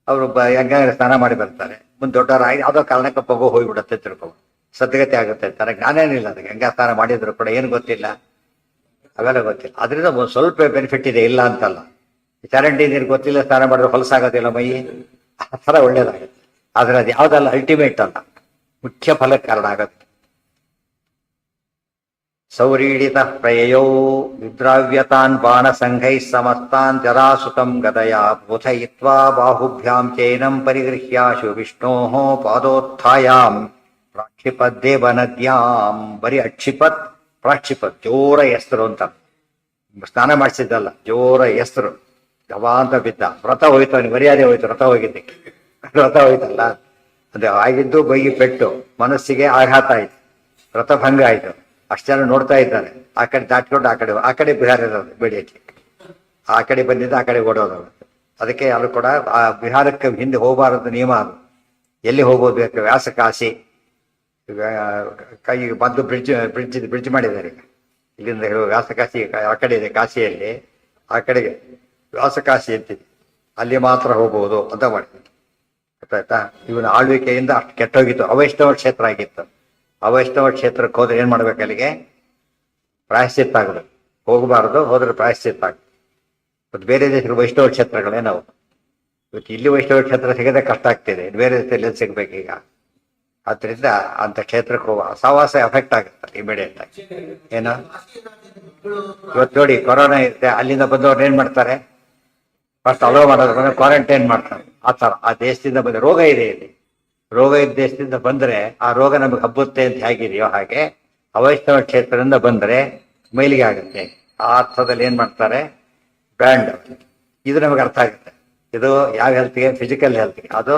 ಅವರು ಗಂಗಾ ಸ್ನಾನ ಮಾಡಿ ಬರ್ತಾರೆ, ಮುಂದೆ ದೊಡ್ಡವರಾಗಿ ಯಾವುದೋ ಕಾರಣಕ್ಕೆ ಪಗು ಹೋಗ್ಬಿಡುತ್ತೆ, ತಿಳ್ಕೊ ಸದ್ಗತಿ ಆಗುತ್ತೆ ಅಂತಾರೆ. ಜ್ಞಾನ ಏನಿಲ್ಲ, ಅದು ಗಂಗಾ ಸ್ನಾನ ಮಾಡಿದ್ರು ಕೂಡ ಏನು ಗೊತ್ತಿಲ್ಲ, ಅವೆಲ್ಲ ಗೊತ್ತಿಲ್ಲ. ಅದರಿಂದ ಒಂದು ಸ್ವಲ್ಪ ಬೆನಿಫಿಟ್ ಇದೆ, ಇಲ್ಲ ಅಂತಲ್ಲ. ಚರಂಡಿ ನೀರು ಗೊತ್ತಿಲ್ಲ, ಸ್ನಾನ ಮಾಡಿದ್ರೆ ಹೊಲಸಾಗೋದಿಲ್ಲ ಮೈ, ಆ ಥರ ಒಳ್ಳೇದಾಗುತ್ತೆ. ಆದ್ರೆ ಅದು ಯಾವುದಲ್ಲ ಅಲ್ಟಿಮೇಟ್ ಅಲ್ಲ, ಮುಖ್ಯ ಫಲಕ್ಕೆ ಕಾರಣ ಆಗುತ್ತೆ. ಸೌರೀಡಿತ ಪ್ರಯಯೋ ವಿದ್ರಾವ್ಯತಾನ್ ಬಾಣ ಸಂಘೈ ಸಮಸ್ತಾನ್ ಜರಾಸುತಂ ಗದಯ ಬೋಧಯಿತ್ವಾ ಬಾಹುಭ್ಯಾಂ ಚೈನಂ ಪರಿಗೃಹ್ಯಾಶು ವಿಷ್ಣೋ ಪಾದೋತ್ಥಾಯಾಂ ಪ್ರಾಕ್ಷಿಪದ್ದೇವ ನದ್ಯಾಂ. ಬರೀ ಅಕ್ಷಿಪತ್ ಪ್ರಾಕ್ಷಿಪತ್, ಜೋರ ಎಸ್ತರು ಅಂತ. ಸ್ನಾನ ಮಾಡಿಸಿದ್ದಲ್ಲ, ಜೋರ ಎಸ್ತರು ಗವಾ ಅಂತ ಬಿದ್ದ. ವ್ರತ ಹೋಯ್ತು, ಅವನಿಗೆ ಮರ್ಯಾದೆ ಹೋಯ್ತು, ವ್ರತ ಹೋಗಿದ್ದಕ್ಕೆ. ವ್ರತ ಹೋಯ್ತಲ್ಲ, ಅದು ಆಗಿದ್ದು ಬೈಗಿ ಪೆಟ್ಟು, ಮನಸ್ಸಿಗೆ ಆಘಾತ ಆಯ್ತು, ವ್ರತ ಭಂಗ ಆಯ್ತು. ಅಷ್ಟು ಜನ ನೋಡ್ತಾ ಇದ್ದಾರೆ. ಆ ಕಡೆ ದಾಟ್ಕೊಂಡು ಆ ಕಡೆ ಬಿಹಾರ ಇರೋದು ಬೇಡಿಯಕ್ಕೆ, ಆ ಕಡೆ ಬಂದಿದ್ದ ಆ ಕಡೆ ಓಡೋದು. ಅದಕ್ಕೆ ಯಾರು ಕೂಡ ಆ ಬಿಹಾರಕ್ಕೆ ಹಿಂದೆ ಹೋಗಬಾರದು ನಿಯಮ ಅದು. ಎಲ್ಲಿ ಹೋಗೋದು ಬೇಕು, ವ್ಯಾಸಕಾಶಿ ಕೈ ಬಂದು ಬ್ರಿಡ್ಜ್ ಮಾಡಿದ್ದಾರೆ ಈಗ. ಇಲ್ಲಿಂದ ವ್ಯಾಸಕಾಶಿ ಆ ಕಡೆ ಇದೆ, ಕಾಶಿಯಲ್ಲಿ ಆ ಕಡೆಗೆ ವ್ಯಾಸಕಾಶಿ ಅಂತಿದೆ, ಅಲ್ಲಿ ಮಾತ್ರ ಹೋಗ್ಬೋದು ಅಂತ ಮಾಡಿದ್ರು. ಗೊತ್ತಾಯ್ತಾ? ಇವನ ಆಳ್ವಿಕೆಯಿಂದ ಅಷ್ಟು ಕೆಟ್ಟೋಗಿತ್ತು, ಅವೈಷ್ಣವ ಕ್ಷೇತ್ರ ಆಗಿತ್ತು. ಅವೈಷ್ಣವ ಕ್ಷೇತ್ರಕ್ಕೆ ಹೋದ್ರೆ ಏನ್ ಮಾಡ್ಬೇಕು, ಅಲ್ಲಿಗೆ ಪ್ರಾಯಶ್ಚಿತ್ತ ಆಗಬೇಕು. ಹೋಗಬಾರ್ದು, ಹೋದ್ರೆ ಪ್ರಾಯಶ್ಚಿತ್ತ ಆಗುತ್ತೆ. ಇವತ್ತು ಬೇರೆ ದೇಶಗಳು ವೈಷ್ಣವ ಕ್ಷೇತ್ರಗಳೇ ನಾವು ಇವತ್ತು ಇಲ್ಲಿ ವೈಷ್ಣವ ಕ್ಷೇತ್ರ ಸಿಗದೆ ಕಷ್ಟ ಆಗ್ತಿದೆ, ಬೇರೆ ದೇಶದಲ್ಲಿ ಸಿಗ್ಬೇಕೀಗ. ಆದ್ರಿಂದ ಅಂತ ಕ್ಷೇತ್ರಕ್ಕೆ ಹೋಗುವ ಸಹವಾಸ ಎಫೆಕ್ಟ್ ಆಗುತ್ತೆ ಇಮಿಡಿಯೇಟ್ ಆಗಿ. ಏನು ಇವತ್ತು ನೋಡಿ ಕೊರೋನಾ ಇರುತ್ತೆ, ಅಲ್ಲಿಂದ ಬಂದವ್ರನ್ನ ಏನ್ ಮಾಡ್ತಾರೆ, ಫಸ್ಟ್ ಅಲೋ ಮಾಡೋದ್ರ ಕ್ವಾರಂಟೈನ್ ಮಾಡ್ತಾರೆ. ಆ ಥರ ಆ ದೇಶದಿಂದ ಬಂದ ರೋಗ ಇದೆ ಇಲ್ಲಿ. ರೋಗ ಇದ್ದ ದೇಶದಿಂದ ಬಂದರೆ ಆ ರೋಗ ನಮಗೆ ಹಬ್ಬುತ್ತೆ ಅಂತ ಹೇಗಿದೆಯೋ ಹಾಗೆ ಅವೈಷ್ಣವ ಕ್ಷೇತ್ರದಿಂದ ಬಂದರೆ ಮೈಲಿಗೆ ಆಗುತ್ತೆ. ಆ ಅರ್ಥದಲ್ಲಿ ಏನ್ ಮಾಡ್ತಾರೆ, ಬ್ರ್ಯಾಂಡ್. ಇದು ನಮಗೆ ಅರ್ಥ ಆಗುತ್ತೆ. ಇದು ಯಾವ ಹೆಲ್ತ್ಗೆ? ಫಿಸಿಕಲ್ ಹೆಲ್ತ್ಗೆ. ಅದು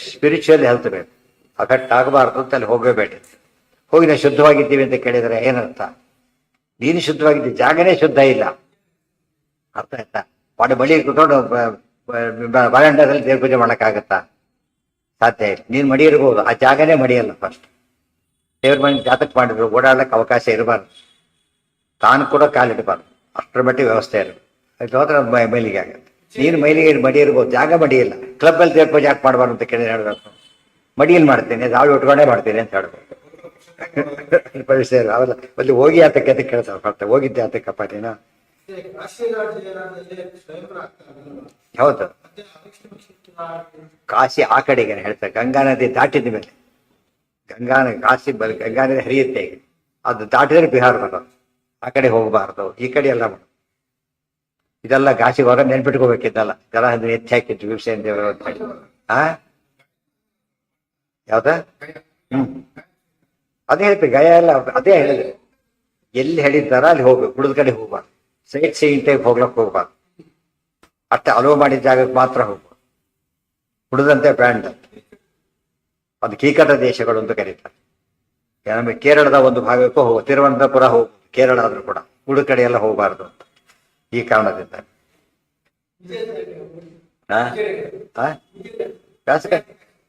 ಸ್ಪಿರಿಚುವಲ್ ಹೆಲ್ತ್ ಬೇಕು. ಅಫೆಕ್ಟ್ ಆಗಬಾರ್ದು ಅಂತ ಅಲ್ಲಿ ಹೋಗಬೇಡಿ. ಹೋಗಿ ನಾವು ಶುದ್ಧವಾಗಿದ್ದೀವಿ ಅಂತ ಕೇಳಿದರೆ ಏನರ್ಥ? ನೀನು ಶುದ್ಧವಾಗಿದ್ದೀವಿ, ಜಾಗನೇ ಶುದ್ಧ ಇಲ್ಲ. ಅರ್ಥ ಆಯ್ತಾ? ಬಳಿ ಕೂತ್ಕೊಂಡು ಬರಾಂಡದಲ್ಲಿ ದೇವ್ರ ಪೂಜೆ ಮಾಡೋಕ್ಕಾಗತ್ತಾ? ಸಾಧ್ಯ ಇಲ್ಲ. ನೀನು ಮಡಿ ಇರ್ಬೋದು, ಆ ಜಾಗನೇ ಮಡಿಯಲ್ಲ. ಫಸ್ಟ್ ದೇವ್ರ ಮನೆ ಜಾತಕ ಮಾಡಿದ್ರು, ಓಡಾಡಕ್ಕೆ ಅವಕಾಶ ಇರಬಾರ್ದು, ತಾನು ಕೂಡ ಕಾಲಿಡಬಾರ್ದು, ಅಷ್ಟರ ಮಟ್ಟಿಗೆ ವ್ಯವಸ್ಥೆ ಇರಬೇಕು. ಅದು ಹೋದ್ರೆ ಅದು ಮೈಲಿಗೆ ಆಗುತ್ತೆ. ನೀನು ಮೈಲಿಗೆ ಮಡಿ ಇರ್ಬೋದು, ಜಾಗ ಮಡಿ ಇಲ್ಲ. ಕ್ಲಬ್ಬಲ್ಲಿ ದೇವ್ರ ಪೂಜೆ ಯಾಕೆ ಮಾಡಬಾರ್ದು ಅಂತ ಕೇಳಿ ಹೇಳಬೇಕು. ಮಡಿಯಲ್ಲಿ ಮಾಡ್ತೀನಿ, ದಾಳಿ ಉಟ್ಕೊಂಡೇ ಮಾಡ್ತೀನಿ ಅಂತ ಹೇಳ್ಬೇಕು. ಪರಿಸರ ಅವೆಲ್ಲ ಅಲ್ಲಿ ಹೋಗಿ ಆತಕ್ಕೆ ಅಂತ ಕೇಳ್ತಾರೆ. ಬರ್ತಾರೆ, ಹೋಗಿದ್ದೆ ಆತಕ್ಕಪ್ಪ ನೀನು? ಹೌದು, ಕಾಶಿ ಆ ಕಡೆಗೆ ಹೇಳ್ತಾರೆ. ಗಂಗಾ ನದಿ ದಾಟಿದ ಮೇಲೆ ಕಾಶಿ ಗಂಗಾ ನದಿ ಹರಿಯುತ್ತೆ. ಅದು ದಾಟಿದ್ರೆ ಬಿಹಾರ ಬರೋದು. ಆ ಕಡೆ ಹೋಗಬಾರ್ದು, ಈ ಕಡೆ ಎಲ್ಲ ಮಾಡೋದು. ಇದೆಲ್ಲ ಕಾಶಿಗೆ ಹೊರ ನೆನ್ಪಿಟ್ಕೋಬೇಕಿದ್ದಲ್ಲ. ಜಲ ಅಂದ್ರೆ ಎತ್ತಿ ಹಾಕಿದ್ರು ವಿಭೀಷಣ ದೇವರು ಅಂತ ಹೇಳಿ. ಯಾವ್ದ? ಅದೇ ಹೇಳ್ತೀವಿ, ಗಯ ಎಲ್ಲ ಅದೇ ಹೇಳಿದ್ರು. ಎಲ್ಲಿ ಹೇಳಿದ್ದಾರ ಅಲ್ಲಿ ಹೋಗ್ಬೇಕು, ಉಳಿದ ಕಡೆ ಹೋಗ್ಬಾರ್ದು. ಸೈಟ್ ಸೀಯಿಂಗ್ ಟೈಪ್ ಹೋಗ್ಲಕ್ಕೆ ಹೋಗ್ಬಾರ್ದು. ಅಷ್ಟೇ ಅಲೋ ಮಾಡಿದ ಜಾಗಕ್ಕೆ ಮಾತ್ರ ಹೋಗ್ಬೋದು. ಉಳಿದಂತೆ ಬ್ರ್ಯಾಂಡ್. ಅದು ಕೀಕಟ ದೇಶಗಳು ಅಂತ ಕರೀತಾರೆ. ನಮಗೆ ಕೇರಳದ ಒಂದು ಭಾಗಕ್ಕೂ ಹೋಗು, ತಿರುವನಂತಪುರ ಹೋಗ್ಬೋದು, ಕೇರಳ ಆದ್ರೂ ಕೂಡ. ಉಳಿದ ಕಡೆ ಎಲ್ಲ ಹೋಗಬಾರ್ದು ಅಂತ ಈ ಕಾರಣದಿಂದ.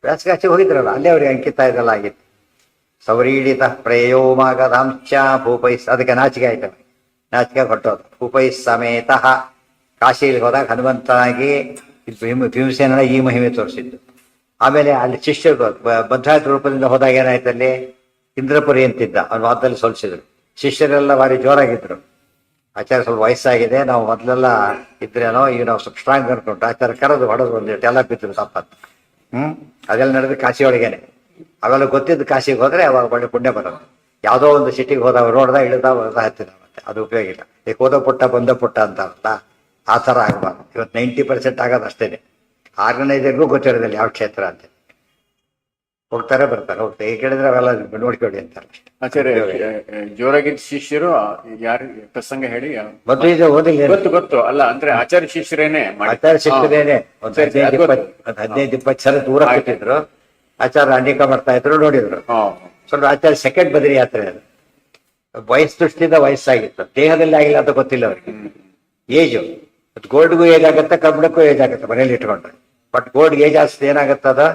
ವ್ಯಾಸಗಾಚಿ ಹೋಗಿದ್ರಲ್ಲ, ಅಲ್ಲೇ ಅವ್ರಿಗೆ ಅಂಕಿತ ಇದೆಲ್ಲ ಆಗಿತ್ತು. ಸೌರೀಡಿತ ಪ್ರೇಯೋ ಮಾಗಧಾಂಶ ಭೂಪೈಸ್, ಅದಕ್ಕೆ ನಾಚಿಕೆ ಆಯ್ತವೆ. ನಾಚಿಕೆ ಹೊಟ್ಟೋದು. ಭೂಪೈಸ್ ಸಮೇತ ಕಾಶಿಯಲ್ಲಿ ಹೋದಾಗ ಹನುಮಂತನಾಗಿ ಭೀಮಸೇನ ಈ ಮಹಿಮೆ ತೋರಿಸಿದ್ದು. ಆಮೇಲೆ ಅಲ್ಲಿ ಶಿಷ್ಯರು ಬದ್ಧಾಯತ ರೂಪದಿಂದ ಹೋದಾಗ ಏನಾಯ್ತು, ಅಲ್ಲಿ ಇಂದ್ರಪುರಿ ಅಂತಿದ್ದ, ಅವ್ನ ವಾದದಲ್ಲಿ ಸೋಲಿಸಿದ್ರು. ಶಿಷ್ಯರೆಲ್ಲ ಭಾರಿ ಜೋರಾಗಿದ್ರು. ಆಚಾರ್ಯ ಸ್ವಲ್ಪ ವಯಸ್ಸಾಗಿದೆ, ನಾವು ಮೊದಲೆಲ್ಲ ಇದ್ರೇನೋ, ಈಗ ನಾವು ಸ್ವಲ್ಪ ಸ್ಟ್ರಾಂಗ್ ಅನ್ಕೊಂಡು ಆಚಾರ್ಯ ಕರೆದು ಹೊಡೆದು ಒಂದಿಟ್ಟು ಎಲ್ಲ ಬಿದ್ರು ತಪ್ಪತ್ತು. ಅದೆಲ್ಲ ನಡೆದು ಕಾಶಿ ಒಳಗೇನೆ. ಅವೆಲ್ಲ ಗೊತ್ತಿದ್ದು ಕಾಶಿಗೆ ಹೋದ್ರೆ ಅವಾಗ ಒಳ್ಳೆ ಪುಣ್ಯ ಬರೋದು. ಯಾವುದೋ ಒಂದು ಸಿಟಿಗೆ ಹೋದಾಗ ರೋಡ್ದ ಇಳಿದ ಹತ್ತಿದ, ಮತ್ತೆ ಅದು ಉಪಯೋಗ ಇಲ್ಲ. ಈಗ ಹೋದ ಪುಟ್ಟ ಬಂದ ಪುಟ್ಟ ಅಂತಾರಲ್ಲ, ಆ ಥರ ಆಗಬಾರ್ದು. ಇವತ್ತು 90% ಆಗೋದು ಅಷ್ಟೇನೆ. ಆರ್ಗನೈಸರ್ಗೂ ಗೊತ್ತಿರೋದಿಲ್ಲ ಯಾವ ಕ್ಷೇತ್ರ ಅಂತ. ಹೋಗ್ತಾರೆ ಬರ್ತಾರೆ, ಹೋಗ್ತಾರೆ. ಈಗ ಕೇಳಿದ್ರೆ ಅವೆಲ್ಲ ನೋಡ್ಕೊಳ್ಳಿ ಅಂತಾರೆ. ಆಚಾರ್ಯ, ಜೋರಾಗಿದ್ದ ಶಿಷ್ಯರು ಯಾರು ಪ್ರಸಂಗ ಹೇಳಿ? ಮದುವೆ ಓದಿಲ್ಲ, ಗೊತ್ತು ಅಲ್ಲ ಅಂದ್ರೆ ಆಚಾರ್ಯ ಶಿಷ್ಯರೇನೆ. ಆಚಾರ್ಯ ಶಿಷ್ಯರೇನೆ. ಒಂದು 15-20 ಸಲ ದೂರ ಕೂತಿದ್ರು. ಆಚಾರ್ಯ ಅನೇಕ ಮಾಡ್ತಾ ಇದ್ರು, ನೋಡಿದ್ರು. ಸ್ವಲ್ಪ ಆಚಾರ್ಯ ಸೆಕೆಂಡ್ ಬದ್ರಿ ಯಾತ್ರೆ. ಅದು ವಯಸ್ಸು ದೃಷ್ಟಿಯಿಂದ ವಯಸ್ಸಾಗಿತ್ತು, ದೇಹದಲ್ಲಿ ಆಗಿಲ್ಲ ಅಂತ ಗೊತ್ತಿಲ್ಲ ಅವ್ರಿಗೆ. ಏಜು ಗೋಲ್ಡ್ಗೂ ಏಜ್ ಆಗುತ್ತೆ, ಕಬ್ಬಿಣಕ್ಕೂ ಏಜ್ ಆಗುತ್ತೆ ಮನೇಲಿ ಇಟ್ಕೊಂಡ್ರೆ. ಬಟ್ ಗೋಲ್ಡ್ ಏಜ್ ಆಗುತ್ತೆ ಏನಾಗುತ್ತೆ, ಅದು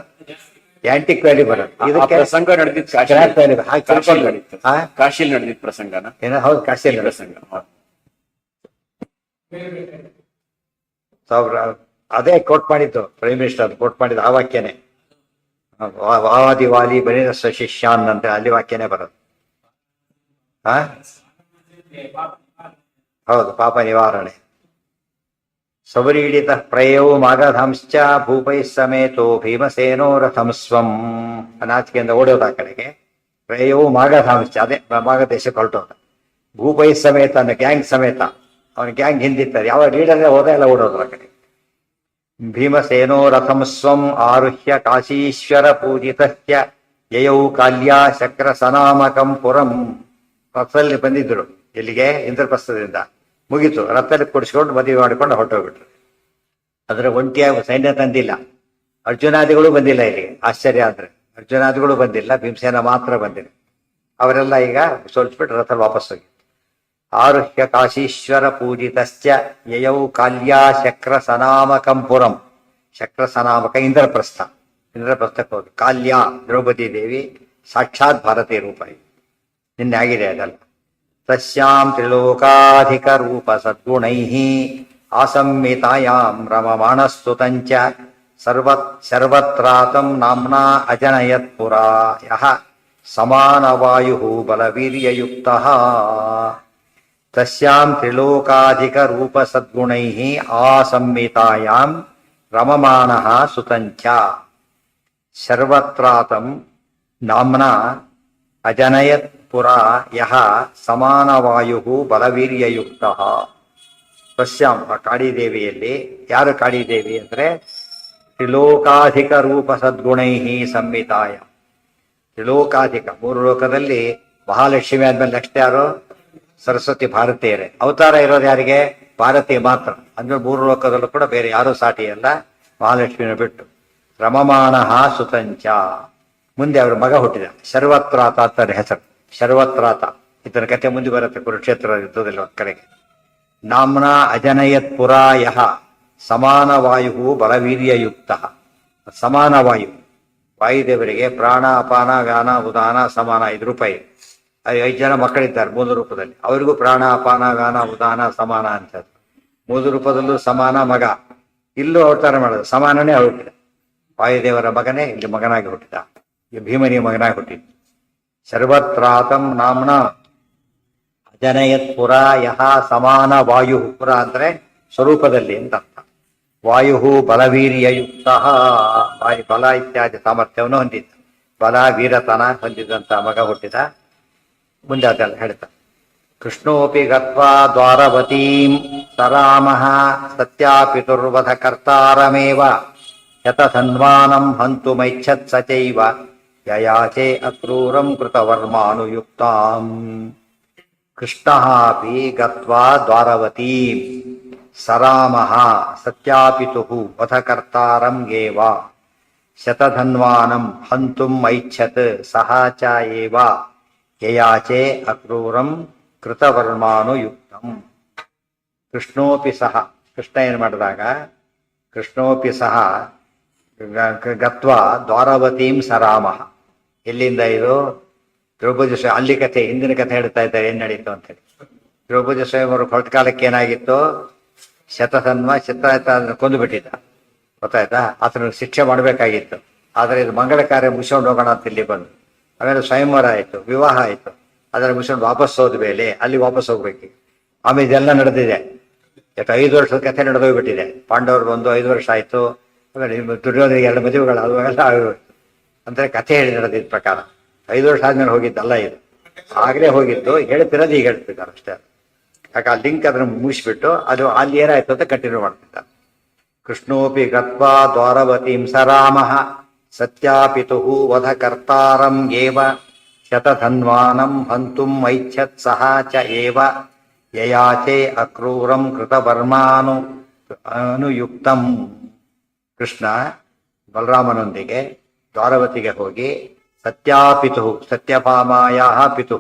ಆಂಟಿಕ್ ವ್ಯಾಲ್ಯೂ ಬರುತ್ತೆ. ಇದಕ್ಕೆ ಪ್ರಸಂಗ ನಡೆದಿತ್ತು ಕಾಶಿಯಲ್ಲಿ ನಡೆದಿದ್ದ ಪ್ರಸಂಗನ ಏನೋ. ಹೌದು, ಕಾಶಿಯಲ್ಲಿ ಪ್ರಸಂಗ. ಅದೇ ಕೋಟ್ ಮಾಡಿದ್ದು ಪ್ರೈಮ್ ಮಿನಿಸ್ಟರ್. ಅದು ಕೋಟ್ ಮಾಡಿದ್ದು ಆ ವಾಕ್ಯನೇ. ವಾದಿ ವಾಲಿ ಬನಿರ ಶಿಷ್ಯಾನ್ ಅಂತ ಅಲ್ಲಿ ವಾಕ್ಯನೇ ಬರೋದು. ಹೌದು, ಪಾಪ ನಿವಾರಣೆ. ಸವರೀಡಿತ ಪ್ರಯೋ ಮಾಗಧಾಂಶ್ಚ ಭೂಪೈ ಸಮೇತೋ ಭೀಮಸೇನೋ ರಥಂ ಸ್ವಂ. ನಾಚಿಕೆಯಿಂದ ಓಡೋದ ಆ ಕಡೆಗೆ. ಪ್ರಯೋ ಮಾಗಧಾಂಶ್ಚ, ಅದೇ ಮಾಗ ದೇಶಕ್ಕೆ ಹೊರಟೋದ. ಭೂಪೈ ಸಮೇತ ಅನ್ನೋ ಗ್ಯಾಂಗ್ ಸಮೇತ. ಅವನ ಗ್ಯಾಂಗ್ ಹಿಂದಿರ್ತಾರೆ. ಯಾವ ಲೀಡರೇ ಹೋದ ಎಲ್ಲ ಓಡೋದು ಆ ಕಡೆ. ಭೀಮಸೇನೋ ರಥಂ ಸ್ವಂ ಆರುಹ್ಯ ಕಾಶೀಶ್ವರ ಪೂಜಿತಸ್ಯ ಯಯೌ ಕಾಲ್ಯಾ ಶಕ್ರ ಸನಾಮಕಂ ಪುರಂ. ರಥದಲ್ಲಿ ಬಂದಿದ್ರು ಇಲ್ಲಿಗೆ ಇಂದ್ರಪ್ರಸ್ಥದಿಂದ. ಮುಗೀತು, ರಥದಲ್ಲಿ ಕೊಡಿಸ್ಕೊಂಡು ಮದುವೆ ಮಾಡಿಕೊಂಡು ಹೊರಟೋಗ್ಬಿಟ್ರು. ಅದ್ರ ಒಂಟಿಯಾಗಿ ಸೈನ್ಯ ತಂದಿಲ್ಲ, ಅರ್ಜುನಾದಿಗಳು ಬಂದಿಲ್ಲ ಇಲ್ಲಿಗೆ. ಆಶ್ಚರ್ಯ ಅಂದ್ರೆ ಅರ್ಜುನಾದಿಗಳು ಬಂದಿಲ್ಲ, ಭೀಮಸೇನ ಮಾತ್ರ ಬಂದಿಲ್ಲ. ಅವರೆಲ್ಲ ಈಗ ಸೋಲ್ಸ್ಬಿಟ್ಟು ರಥದಲ್ಲಿ ವಾಪಸ್ ಹೋಗಿ. ಆರುಹ್ಯ ಕಾಶೀಶ್ವರ ಪೂಜಿತಶ್ಚ ಯಯೌ ಕಾಲ್ಯಾ ಶಕ್ರ ಸನಾಮಕಂ ಪುರಂ. ಶಕ್ರ ಸನಾಮಕ ಇಂದ್ರಪ್ರಸ್ಥ. ಇಂದ್ರಪ್ರಸ್ಥಕ್ಕೆ ಹೋಗಿ ಕಾಲ್ಯಾ ದ್ರೌಪದಿ ದೇವಿ ಸಾಕ್ಷಾತ್ ಭಾರತೀಯ ರೂಪ. ನಿನ್ನೆ ಆಗಿದೆ ಅದಲ್ಲ. ತಸ್ಯಾಂ ತ್ರಿಲೋಕಾಧಿಕ ರೂಪ ಸದ್ಗುಣೈಃ ಆಸಂಹಿತಾಯಾಂ ರಮಮಾಣಸ್ತುತಂಚ ಸರ್ವತ್ರಾತಂ ನಾಮ್ನಾ ಅಜನಯತ್ ಪುರಾ ಯಃ ಸಮಾನವಾಯುಃ ಬಲವೀರ್ಯಯುಕ್ತಃ. ತಸ್ಯಾಂ ತ್ರಿಲೋಕಾಧಿಕ ರೂಪ ಸದ್ಗುಣೈಃ ಆಸಂಹಿತಾಯಾಂ ರಮಮಾಣಃ ಸುತಂಚ ಸರ್ವತ್ರಾತಂ ನಾಮ್ನಾ ಅಜನಯತ್ ಪುರಾ ಯಃ ಸಮಾನವಾಯುಃ ಬಲವೀರ್ಯಯುಕ್ತಃ. ತಸ್ಯಾಂ ಆ ಕಾಳಿದೇವಿಯಲ್ಲಿ, ಯಾರು ಕಾಳಿದೇವಿ ಅಂದ್ರೆ ತ್ರಿಲೋಕಾಧಿಕ ರೂಪ ಸದ್ಗುಣೈ ಸಂಹಿತಾಯ. ತ್ರಿಲೋಕಾಧಿಕ, 3 ಲೋಕದಲ್ಲಿ ಮಹಾಲಕ್ಷ್ಮಿ ಆದ್ಮೇಲೆ ನೆಕ್ಸ್ಟ್ ಯಾರು? ಸರಸ್ವತಿ ಭಾರತೀಯರೇ. ಅವತಾರ ಇರೋದು ಯಾರಿಗೆ? ಭಾರತೀಯ ಮಾತ್ರ. ಅಂದ್ರೆ 3 ಲೋಕದಲ್ಲೂ ಕೂಡ ಬೇರೆ ಯಾರೂ ಸಾಟಿ ಅಲ್ಲ ಮಹಾಲಕ್ಷ್ಮಿನ ಬಿಟ್ಟು. ರಮಮಾಣ ಸುತಂಚ. ಮುಂದೆ ಅವರ ಮಗ ಹುಟ್ಟಿದ, ಶರ್ವತ್ರಾತ ಅಂತ ಹೆಸರು. ಶರ್ವತ್ರಾತ ಇದರ ಕಥೆ ಮುಂದೆ ಬರುತ್ತೆ ಕುರುಕ್ಷೇತ್ರ ಯುದ್ಧದಲ್ಲಿ ಒಂದು ಕಡೆಗೆ. ನಾಮ್ನ ಅಜನಯತ್ ಪುರಾ ಯಹ ಸಮಾನ ವಾಯು ಬಲವೀರ್ಯಯುಕ್ತ. ಸಮಾನ ವಾಯು, ವಾಯುದೇವರಿಗೆ ಪ್ರಾಣ ಅಪಾನ ವ್ಯಾನ ಉದಾನ ಸಮಾನ 5 ರೂಪಾಯಿ. 5 ಜನ ಮಕ್ಕಳಿದ್ದಾರೆ 3 ರೂಪದಲ್ಲಿ. ಅವರಿಗೂ ಪ್ರಾಣ ಅಪಾನ ವ್ಯಾನ ಉದಾನ ಸಮಾನ ಅಂತ. 3 ರೂಪದಲ್ಲೂ ಸಮಾನ ಮಗ. ಇಲ್ಲೂ ಅವತಾರ ಮಾಡೋದು ಸಮಾನನೇ ಹುಟ್ಟಿದ. ವಾಯುದೇವರ ಮಗನೇ ಇಲ್ಲಿ ಮಗನಾಗಿ ಹುಟ್ಟಿದ, ಭೀಮನಿಯ ಮಗನಾಗಿ ಹುಟ್ಟಿದ. ಸರ್ವತ್ರಾತಂ ನಾಮ್ನ ಅಜನಯತ್ ಪುರ ಯಹ ಸಮಾನ ವಾಯು. ಪುರ ಅಂದ್ರೆ ಸ್ವರೂಪದಲ್ಲಿ ಅಂತ ಅರ್ಥ. ವಾಯು ಬಲವೀರ್ಯಯುಕ್ತ, ವಾಯು ಬಲ ಇತ್ಯಾದಿ ಸಾಮರ್ಥ್ಯವನ್ನು ಹೊಂದಿದ್ದ, ಬಲ ವೀರತನ ಹೊಂದಿದಂತ ಮಗ ಹುಟ್ಟಿದ. ಮುಂದೆ ಅದೆಲ್ಲ ಹೇಳ್ತಾ, ಕೃಷ್ಣೋಪಿ ಗತ್ವಾ ದ್ವಾರವತೀಂ ಸರಾಮಃ ಸತ್ಯಾಪಿತುರ್ವಧ ಕರ್ತಾರಮೇವ ಯತಧನ್ವಾನಂ ಹಂತುಮೈಚ್ಛತ್ ಸಚೈವ ಯಯಾಚೆ ಅಕ್ರೂರಂ ಕೃತವರ್ಮಾನುಯುಕ್ತಾಂ. ಕೃಷ್ಣಃ ಗತ್ವಾ ದ್ವಾರವತೀಂ ಸರಾಮಃ ಸತ್ಯಾಪಿತುಃ ವಧಕರ್ತಾರಂ ಏವ ಶತಧನ್ವಾನಂ ಹಂತುಂ ಐಚ್ಛತ್ ಸಹ ಚ ಏವ ಯಯಾಚೆ ಅಕ್ರೂರಂ ಕೃತವರ್ಮಾನುಯುಕ್ತಂ. ಕೃಷ್ಣೋಪಿ ಸಹ, ಕೃಷ್ಣ ಏನು ಮಾಡಿದಾಗ, ಕೃಷ್ಣೋಪಿ ಸಹ ಗತ್ವಾ ದ್ವಾರವತೀಂ ಸರಾಮಃ. ಎಲ್ಲಿಂದ ಇದು? ದ್ರೌಪದಿ ಸ್ವಯಂ. ಅಲ್ಲಿ ಕಥೆ, ಹಿಂದಿನ ಕಥೆ ಹೇಳ್ತಾ ಇದ್ದಾರೆ ಏನ್ ನಡೀತು ಅಂತೇಳಿ. ದ್ರೌಪದಿ ಸ್ವಯಂವರ ಹೊರಟ ಕಾಲಕ್ಕೆ ಏನಾಗಿತ್ತು? ಶತಧನ್ವ ಕೊಂದು ಬಿಟ್ಟಿದ್ದ, ಗೊತ್ತಾಯ್ತಾ? ಆತನ ಶಿಕ್ಷೆ ಮಾಡಬೇಕಾಗಿತ್ತು. ಆದರೆ ಇದು ಮಂಗಳ ಕಾರ್ಯ ಮುಗಿಸ್ಕೊಂಡು ಹೋಗೋಣ ಅಂತ ಇಲ್ಲಿ ಬಂದು, ಆಮೇಲೆ ಸ್ವಯಂವರ ಆಯಿತು, ವಿವಾಹ ಆಯಿತು. ಅದರ ಮುಗಿಸ್ಕೊಂಡು ವಾಪಸ್ ಹೋದ ಮೇಲೆ ಅಲ್ಲಿ ವಾಪಸ್ ಹೋಗ್ಬೇಕು. ಆಮೇಲೆ ಇದೆಲ್ಲ ನಡೆದಿದೆ. 5 ವರ್ಷದ ಕಥೆ ನಡೆದೋಗ್ಬಿಟ್ಟಿದೆ. ಪಾಂಡವ್ರಿಗೆ 5 ವರ್ಷ ಆಯಿತು. ಆಮೇಲೆ ದುರ್ಯೋಧನಿಗೆ 2 ಮದುವೆಗಳು ಅವೆಲ್ಲ ಆಗೋಯ್ತು. ಅಂದರೆ ಕಥೆ ಹೇಳಿ ನಡೆದಿದ್ದ ಪ್ರಕಾರ 5 ವರ್ಷ ಆದ್ಮೇಲೆ ಹೋಗಿದ್ದಲ್ಲ ಇದು, ಆಗಲೇ ಹೋಗಿದ್ದು. ಹೇಳ್ತಿರೋದು ಈಗ ಹೇಳ್ತಿದ್ದಾರೆ ಅಷ್ಟೇ. ಯಾಕೆ ಆ ಲಿಂಕ್ ಅದನ್ನು ಮುಗಿಸ್ಬಿಟ್ಟು ಅದು ಅಲ್ಲಿ ಏನಾಯ್ತು ಅಂತ ಕಂಟಿನ್ಯೂ ಮಾಡ್ತಿದ್ದಾರೆ. ಕೃಷ್ಣೋಪಿ ಗತ್ವಾ ದ್ವಾರವತೀಂ ಸರಾಮಃ ಸತ್ಯಾಪಿತುಃ ವಧ ಕರ್ತಾರಂ ಏವ ಶತಧನ್ವಾನಂ ಹಂತುಂ ಐಚ್ಛತ್ ಸಹ ಚ ಏವ ಯಯಾಚೆ ಅಕ್ರೂರಂ ಕೃತವರ್ಮಾನುಯುಕ್ತಂ. ಕೃಷ್ಣ ಬಲರಾಮನೊಂದಿಗೆ ದ್ವಾರವತಿಗೆ ಹೋಗಿ ಸತ್ಯಾಪಿತು, ಸತ್ಯಭಾಮಾಯ ಪಿತು,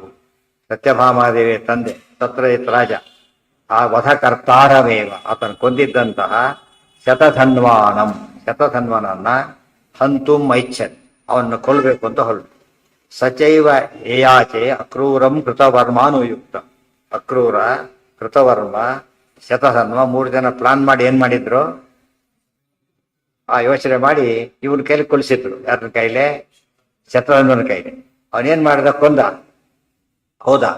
ಸತ್ಯಭಾಮಾದೇವಿಯ ತಂದೆ ಸತ್ರಜಿತ್ ರಾಜ, ಆ ವಧಕರ್ತಾರಮೇವ ಆತನು ಕೊಂದಿದ್ದಂತಹ ಶತಧನ್ವಾನಂ, ಶತಧನ್ವನನ್ನ ಹಂತುಂ ಐಚ್ಛತ್ ಅವನ್ನ ಕೊಲ್ಲಬೇಕು ಅಂತ ಹೊರಟು. ಸಚೈವ ಯಯಾಚೆ ಅಕ್ರೂರಂ ಕೃತವರ್ಮಾನುಯುಕ್ತ. ಅಕ್ರೂರ, ಕೃತವರ್ಮ, ಶತಧನ್ವ 3 ಜನ ಪ್ಲಾನ್ ಮಾಡಿ ಏನ್ ಮಾಡಿದ್ರು? ಆ ಯೋಚನೆ ಮಾಡಿ ಇವನ್ ಕೈಲಿ ಕೊಲಿಸಿದ್ರು. ಯಾರನ್ನ ಕೈಲೆ? ಶತಧನ್ವನ ಕೈಲಿ. ಅವನೇನ್ ಮಾಡಿದ? ಕೊಂದ. ಹೌದಾ?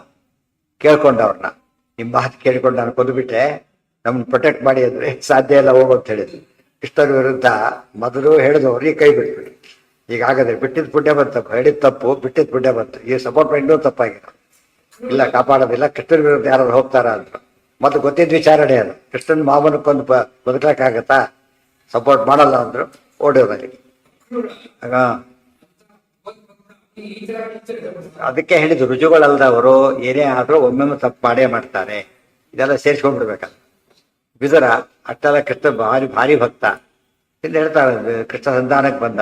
ಕೇಳ್ಕೊಂಡ ಅವ್ರನ್ನ, ನಿಮ್ಮ ಮಾತು ಕೇಳ್ಕೊಂಡು ನಾನು ಕೊಂದುಬಿಟ್ಟೆ, ನಮ್ಮನ್ನ ಪ್ರೊಟೆಕ್ಟ್ ಮಾಡಿ ಅಂದ್ರೆ ಸಾಧ್ಯ ಇಲ್ಲ ಹೋಗು ಅಂತ ಹೇಳಿದ್ರು. ಇಷ್ಟರ ವಿರುದ್ಧ ಮೊದಲು ಹೇಳಿದ್ರು, ಅವ್ರಿಗೆ ಕೈ ಬಿಟ್ಬಿಟ್ಟು. ಈಗ ಆಗದೆ ಬಿಟ್ಟಿದ್ ಪುಣ್ಯ ಬಂತು, ಹೇಳಿದ ತಪ್ಪು ಬಿಟ್ಟಿದ್ ಪುಣ್ಯ ಬಂತು. ಈ ಸಪೋರ್ಟ್ ಮಾಡಿ ಇನ್ನೂ ತಪ್ಪಾಗಿರೋ ಇಲ್ಲ, ಕಾಪಾಡೋದಿಲ್ಲ. ಕೃಷ್ಣನ ವಿರುದ್ಧ ಯಾರು ಹೋಗ್ತಾರ ಅಂದ್ರು. ಮತ್ತೆ ಗೊತ್ತಿದ್ದ ವಿಚಾರಣೆ ಅದು. ಕೃಷ್ಣನ್ ಮಾವನಕ್ಕೊಂದು ಬದುಕಕ್ಕಾಗತ್ತಾ? ಸಪೋರ್ಟ್ ಮಾಡಲ್ಲ ಅಂದ್ರು, ಓಡೋದಲ್ಲಿ. ಆಗ ಅದಕ್ಕೆ ಹೇಳಿದ್ರು, ರುಜುಗಳಲ್ಲದವರು ಏನೇ ಆದ್ರೂ ಒಮ್ಮೊಮ್ಮೆ ತಪ್ಪು ಮಾಡೇ ಮಾಡ್ತಾರೆ. ಇದೆಲ್ಲ ಸೇರಿಸ್ಕೊಂಡ್ಬಿಡ್ಬೇಕಲ್ಲ. ವಿದುರ ಅಷ್ಟೆಲ್ಲ ಕೃಷ್ಣ ಭಾರಿ ಭಕ್ತ ಎಂದು ಹೇಳ್ತಾರೆ. ಕೃಷ್ಣ ಸಂಧಾನಕ್ಕೆ ಬಂದ,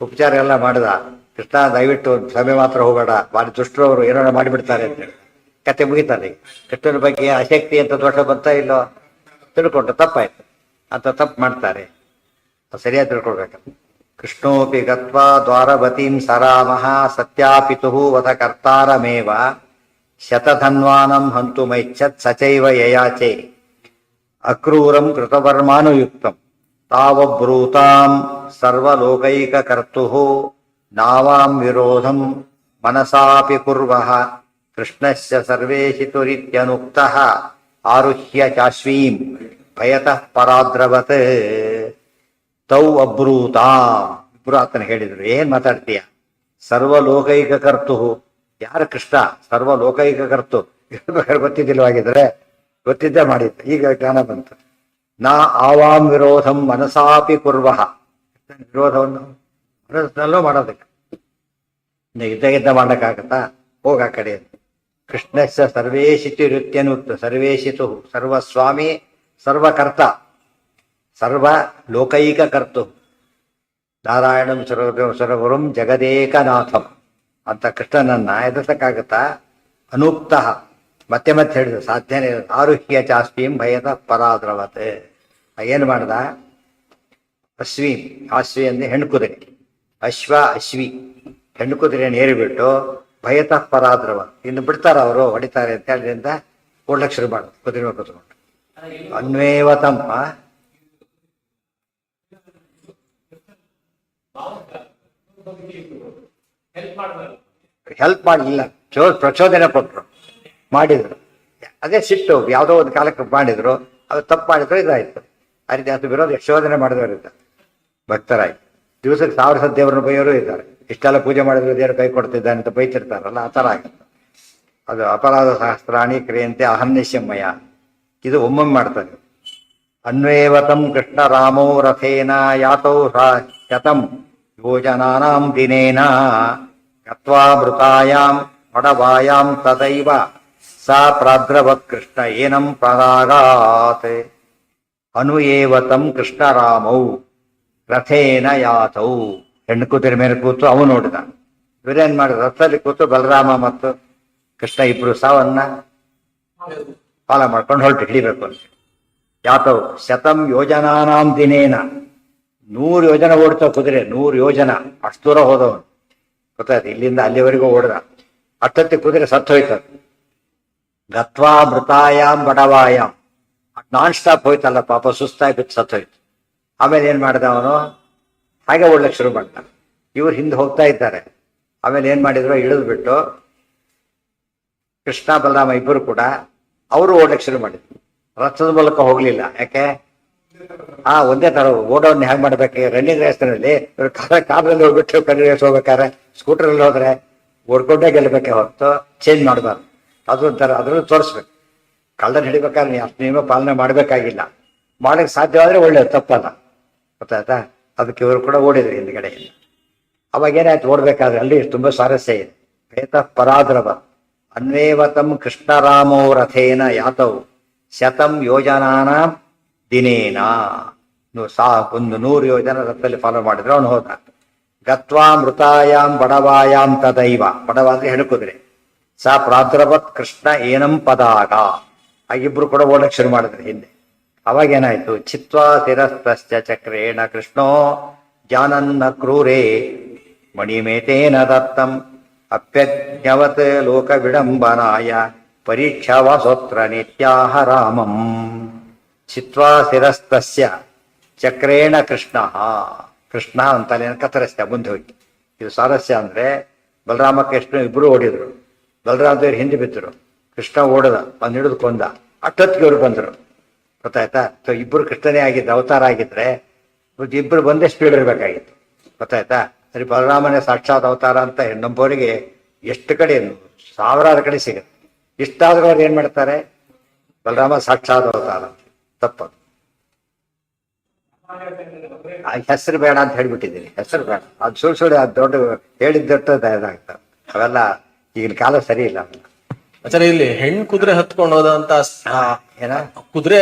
ಉಪಚಾರ ಎಲ್ಲ ಮಾಡ್ದ. ಕೃಷ್ಣ ದಯವಿಟ್ಟು ಸಭೆ ಮಾತ್ರ ಹೋಗೋಣ, ಭಾರಿ ದುಷ್ಟರು ಅವರು ಏನಾರ ಮಾಡಿಬಿಡ್ತಾರೆ ಅಂತ ಹೇಳಿ ಕತೆ ಮುಗಿತಾರೆ. ಕೃಷ್ಣನ ಬಗ್ಗೆ ಆಸಕ್ತಿ ಅಂತ ದೋಷ ಬಂತ ಇಲ್ಲೋ ತಿಳ್ಕೊಂಡು ತಪ್ಪಾಯ್ತು ಅಂತ ತಪ್ಪು ಮಾಡ್ತಾರೆ. ಸರಿಯಾಗಿ ತಿಳ್ಕೊಳ್ಬೇಕಲ್ಲ. ಕೃಷ್ಣೋಪಿ ಗತ್ವಾ ದ್ವಾರವತೀಂ ಸರಾಮಃ ಸತ್ಯಾಪಿತುಃ ವಧ ಕರ್ತಾರಮೇವ ಶತಧನ್ವಾನಂ ಹಂತುಮೈಚ್ಛತ್ ಸಚೈವ ಯಯಾಚೆ ಅಕ್ರೂರಂ ಕೃತವರ್ಮಾನುಯುಕ್ತಂ ತಾವಬ್ರೂತಾಂ ಸರ್ವಲೋಕೈಕಕರ್ತುಃ ನಾವಾಂ ವಿರೋಧಂ ಮನಸಾಪಿ ಕುರ್ವಃ ಕೃಷ್ಣಸ್ಯ ಸರ್ವೇಶಿತುರಿತ್ಯನುಕ್ತಃ ಆರುಹ್ಯ ಚಾಶ್ವೀಂ ಭಯತಃ ಪರಾದ್ರವತ್ ತೌ ಅಬ್ರೂತಾಂ. ಇಬ್ರು ಆತನ ಹೇಳಿದ್ರು, ಏನ್ ಮಾತಾಡ್ತೀಯ? ಸರ್ವಲೋಕೈಕ ಕರ್ತು. ಯಾರು? ಕೃಷ್ಣ ಸರ್ವಲೋಕೈಕ ಕರ್ತು. ಹೇಳ್ಬೇಕಾದ್ರೆ ಗೊತ್ತಿದ್ದಿಲ್ವಾಗಿದ್ರೆ ಗೊತ್ತಿದ್ದೇ ಮಾಡಿದ್ದು, ಈಗ ಜ್ಞಾನ ಬಂತು. ನಾ ಆವಾಂ ವಿರೋಧಂ ಮನಸಾಪಿ ಕುರ್ವಃ, ವಿರೋಧವನ್ನು ಮನಸ್ಸಿನಲ್ಲೂ ಮಾಡೋದಕ್ಕೆ. ಇದ್ದ ಮಾಡಕ್ಕಾಗತ್ತಾ? ಹೋಗ ಆ ಕಡೆ. ಕೃಷ್ಣಸ್ಯ ಸರ್ವೇಶಿತು ನೃತ್ಯನುಕ್ತ, ಸರ್ವೇಶಿತು ಸರ್ವಸ್ವಾಮಿ ಸರ್ವಕರ್ತ ಸರ್ವ ಲೋಕೈಕ ಕರ್ತು ನಾರಾಯಣಂ ಸರ್ವಗುರುಂ ಜಗದೇಕನಾಥಂ ಅಂತ ಕೃಷ್ಣನನ್ನ ಎದುರ್ಸಕ್ಕಾಗತ್ತಾ? ಅನೂಕ್ತ ಮತ್ತೆ ಮತ್ತೆ ಹೇಳಿದ್ರು, ಸಾಧ್ಯನೇ ಇಲ್ಲ. ಆರುಹ್ಯ ಚಾಸ್ವೀಂ ಭಯದ ಪರಾದ್ರವತೆ. ಏನು ಮಾಡ್ದ? ಅಶ್ವಿ ಅಂದ್ರೆ ಹೆಣ್ಣು ಕುದುರೆ, ಅಶ್ವ ಅಶ್ವಿ ಹೆಣ್ಣು ಕುದುರೆಯನ್ನು ಏರಿಬಿಟ್ಟು ಭಯತಃ ಪರಾದ್ರವ, ಇನ್ನು ಬಿಡ್ತಾರ ಅವರು ಹೊಡಿತಾರೆ ಅಂತ ಹೇಳಿದ್ರಿಂದ ಓಡ್ಲಕ್ಕೆ ಶುರು ಮಾಡೋದು ಕುದುರೆ ಮೇಲೆ ಕೂತ್ಕೊಂಡು. ಅನ್ವೇವತಮ್ಮ ಹೆಲ್ಪ್ ಮಾಡಲಿಲ್ಲ, ಪ್ರಚೋದನೆ ಕೊಟ್ಟರು, ಮಾಡಿದ್ರು. ಅದೇ ಸಿಟ್ಟು, ಯಾವುದೋ ಒಂದು ಕಾಲಕ್ಕೆ ಮಾಡಿದ್ರು, ಅದು ತಪ್ಪು ಮಾಡಿದ್ರು, ಇದಾಯ್ತು. ಆ ರೀತಿ ಅದು ವಿರೋಧ ಶೋಧನೆ ಮಾಡಿದವರು ಇದ್ದಾರೆ, ಭಕ್ತರಾಯ್ತು. ದಿವಸಕ್ಕೆ 1000 ದೇವರನ್ನು ಬೈಯೋರು ಇದ್ದಾರೆ. ಇಷ್ಟೆಲ್ಲ ಪೂಜೆ ಮಾಡಿದ್ರು ದೇವರು ಕೈ ಕೊಡ್ತಿದ್ದಾನೆ ಅಂತ ಬೈತಿರ್ತಾರಲ್ಲ, ಆ ಥರ ಆಗುತ್ತೆ. ಅದು ಅಪರಾಧ ಸಹಸ್ರಾಣಿ ಕ್ರಿಯಂತೆ ಅಹರ್ನಿಶಮಯ, ಇದು ಒಮ್ಮೊಮ್ಮೆ ಮಾಡ್ತಾರೆ. ಅನ್ವೇವತಂ ಕೃಷ್ಣ ರಾಮೋ ರಥೇನ ಯಾತೌ ಶತಂ ಯೋಜನಾನಾಂ ದಿನೇನ ಗತ್ವಾ ಮೃತಾಯಾಂ ಮಡವಾಯಾಂ ತದೈವ ಸಾ ಪ್ರಾದ್ರವತ್ ಕೃಷ್ಣ ಏನಂ ಪರಾಗಾತ್. ಅನುಯೇವತಂ ಕೃಷ್ಣ ರಾಮೌ ರಥೇನ ಯಾತೌ, ಹೆಣ್ಣು ಕೂತಿರ ಮೇಲೆ ಕೂತು ಅವು ನೋಡಿದ. ಇವರೇನ್ ಮಾಡಿದ? ರಥದಲ್ಲಿ ಕೂತು ಬಲರಾಮ ಮತ್ತು ಕೃಷ್ಣ ಇಬ್ರು ಸಾವನ್ನ ಫಾಲ ಮಾಡ್ಕೊಂಡು ಹೊರಟು ಹಿಡಿಬೇಕು ಅಂತ. ಯಾತವ್ ಶತಂ ಯೋಜನಾನಾಂ ದಿನೇನ, 100 ಯೋಜನ ಓಡ್ತಾವ ಕುದುರೆ, 100 ಯೋಜನ, ಅಷ್ಟು ದೂರ ಹೋದವನು ಗೊತ್ತಾಯ್ತು. ಇಲ್ಲಿಂದ ಅಲ್ಲಿವರೆಗೂ ಓಡ್ದ. ಅಷ್ಟೊತ್ತಿ ಕುದುರೆ ಸತ್ತು ಹೋಯ್ತದ. ಗತ್ವಾ ಮೃತಾಯಾಮ್ ಬಡವಾಯಾಮ್, ನಾನ್ ಸ್ಟಾಪ್ ಹೋಯ್ತಲ್ಲ ಪಾಪ, ಸುಸ್ತಾಗಿ ಬಿಟ್ಟು ಸತ್ತು ಹೋಯ್ತು. ಆಮೇಲೆ ಏನ್ ಮಾಡಿದ ಅವನು? ಹಾಗೆ ಓಡ್ಲಿಕ್ಕೆ ಶುರು ಮಾಡ್ತಾನೆ. ಇವ್ರು ಹಿಂದೆ ಹೋಗ್ತಾ ಇದ್ದಾರೆ. ಆಮೇಲೆ ಏನ್ ಮಾಡಿದ್ರು? ಇಳಿದು ಬಿಟ್ಟು ಕೃಷ್ಣ ಬಲರಾಮ ಇಬ್ಬರು ಕೂಡ ಅವರು ಓಡ್ಲಿಕ್ಕೆ ಶುರು ಮಾಡಿದ್ರು. ರಥದ ಮೂಲಕ ಹೋಗ್ಲಿಲ್ಲ. ಯಾಕೆ? ಒಂದೇ ತರ ಓಡೋನ್ನ ಹೇಗೆ ಮಾಡ್ಬೇಕು? ರನ್ನಿಂಗ್ ರೇಸ್ನಲ್ಲಿ ಕಾರಲ್ಲಿ ಹೋಗ್ಬಿಟ್ಟು ಕಣ್ಣಿ ರೇಸ್ ಹೋಗ್ಬೇಕಾದ್ರೆ, ಸ್ಕೂಟರಲ್ಲಿ ಹೋದ್ರೆ ಓಡ್ಕೊಂಡೇ ಗೆಲ್ಬೇಕೆ ಹೊರತು ಚೇಂಜ್ ಮಾಡಬಾರ್ದು. ಅದೊಂಥರ ಅದ್ರಲ್ಲೂ ತೋರಿಸ್ಬೇಕು. ಕಳ್ಳನ ಹಿಡಿಬೇಕಾದ್ರೆ ಅಷ್ಟು ನಿಯಮ ಪಾಲನೆ ಮಾಡಬೇಕಾಗಿಲ್ಲ. ಮಾಡಕ್ಕೆ ಸಾಧ್ಯವಾದ್ರೆ ಒಳ್ಳೇದು, ತಪ್ಪಲ್ಲ. ಗೊತ್ತಾಯ್ತಾ? ಅದಕ್ಕೆ ಇವರು ಕೂಡ ಓಡಿದ್ರು ಹಿಂದ್ಗಡೆ. ಅವಾಗ ಏನಾಯ್ತು? ಓಡ್ಬೇಕಾದ್ರೆ ಅಲ್ಲಿ ತುಂಬಾ ಸ್ವಾರಸ್ಯ ಇದೆ. ಭೇತ ಪರಾದ್ರವ ಅನ್ವೇವತಂ ಕೃಷ್ಣರಾಮೋ ರಥೇನ ಯಾತವು ಶತಂ ಯೋಜನಾನ ದಿನೇನ, ಒಂದು 100 ಯೋಜನ ರಥದಲ್ಲಿ ಫಾಲೋ ಮಾಡಿದ್ರೆ ಅವನು ಹೋದ. ಗತ್ವಾ ಮೃತಾಯಾಮ್ ಬಡವಾಯಾಮ್ ತದೈವ, ಬಡವ ಅಂದ್ರೆ ಹೆಣುಕುದ್ರೆ, ಸಾ ಪ್ರಾದ್ರವತ್ ಕೃಷ್ಣ ಏನಂ ಪದಾಗ. ಆಗಿಬ್ರು ಕೂಡ ಓಡಕ್ ಶುರು ಮಾಡಿದ್ರು ಹಿಂದೆ. ಅವಾಗೇನಾಯ್ತು? ಚಿತ್ವಾ ತಿರಸ್ತಸ್ಯ ಚಕ್ರೇಣ ಕೃಷ್ಣೋ ಜಾನನ್ನ ಕ್ರೂರೇ ಮಣಿಮೇತೇನ ದತ್ತಂ ಅಪ್ಯಜ್ಞವತ್ ಲೋಕ ವಿಡಂಬನಾಯ ಪರೀಕ್ಷಾವಾಸೋತ್ರ ನಿತ್ಯಾಹ ರಾಮಂ. ಚಿತ್ವಾ ಶಿರಸ್ತಸ್ಯ ಚಕ್ರೇಣ ಕೃಷ್ಣ, ಕೃಷ್ಣ ಅಂತಲೇ ಕತ್ತರಿಸ್ತ ಮುಂದೆ ಹೋಗಿ. ಇದು ಸ್ವಾರಸ್ಯ ಅಂದ್ರೆ ಬಲರಾಮ ಕೃಷ್ಣ ಇಬ್ರು ಓಡಿದ್ರು. ಬಲರಾಮ ದೇವ್ರು ಹಿಂದೆ ಬಿದ್ದರು, ಕೃಷ್ಣ ಓಡದ, ಬಂದು ಹಿಡಿದು ಕೊಂದ. ಅಷ್ಟೊತ್ತಿಗೆ ಇವ್ರು ಬಂದರು. ಗೊತ್ತಾಯ್ತಾ? ಇಬ್ರು ಕೃಷ್ಣನೇ ಆಗಿದ್ದ, ಅವತಾರ ಆಗಿದ್ರೆ ಇಬ್ರು ಬಂದೇ ಸ್ಪೀಡ್ ಇರಬೇಕಾಗಿತ್ತು. ಗೊತ್ತಾಯ್ತಾ? ಸರಿ, ಬಲರಾಮನೇ ಸಾಕ್ಷಾತ್ ಅವತಾರ ಅಂತ ನಂಬೋರಿಗೆ ಎಷ್ಟು ಕಡೆ, ಸಾವಿರಾರು ಕಡೆ ಸಿಗುತ್ತೆ. ಇಷ್ಟಾದ್ರೂ ಅವ್ರು ಏನ್ ಮಾಡ್ತಾರೆ? ಬಲರಾಮ ಸಾಕ್ಷಾತ್ ಅವತಾರ. ತಪ್ಪದು. ಹೆಸರು ಬೇಡ ಅಂತ ಹೇಳ್ಬಿಟ್ಟಿದ್ದೀನಿ. ಹೆಸರು ಬೇಡ, ಅದು ಸುಳ್ಳು ಅದು ದೊಡ್ಡ ಹೇಳಿದ್ದಟ್ಟು ಇದಾಗ್ತವೆ. ಅವೆಲ್ಲ ಈಗಿನ ಕಾಲ ಸರಿ ಇಲ್ಲ. ಆಚಾರ್ಯ, ಇಲ್ಲಿ ಹೆಣ್ಣು ಕುದುರೆ ಹತ್ಕೊಂಡೋದ ಅಂತ ಏನ ಕುದುರೆ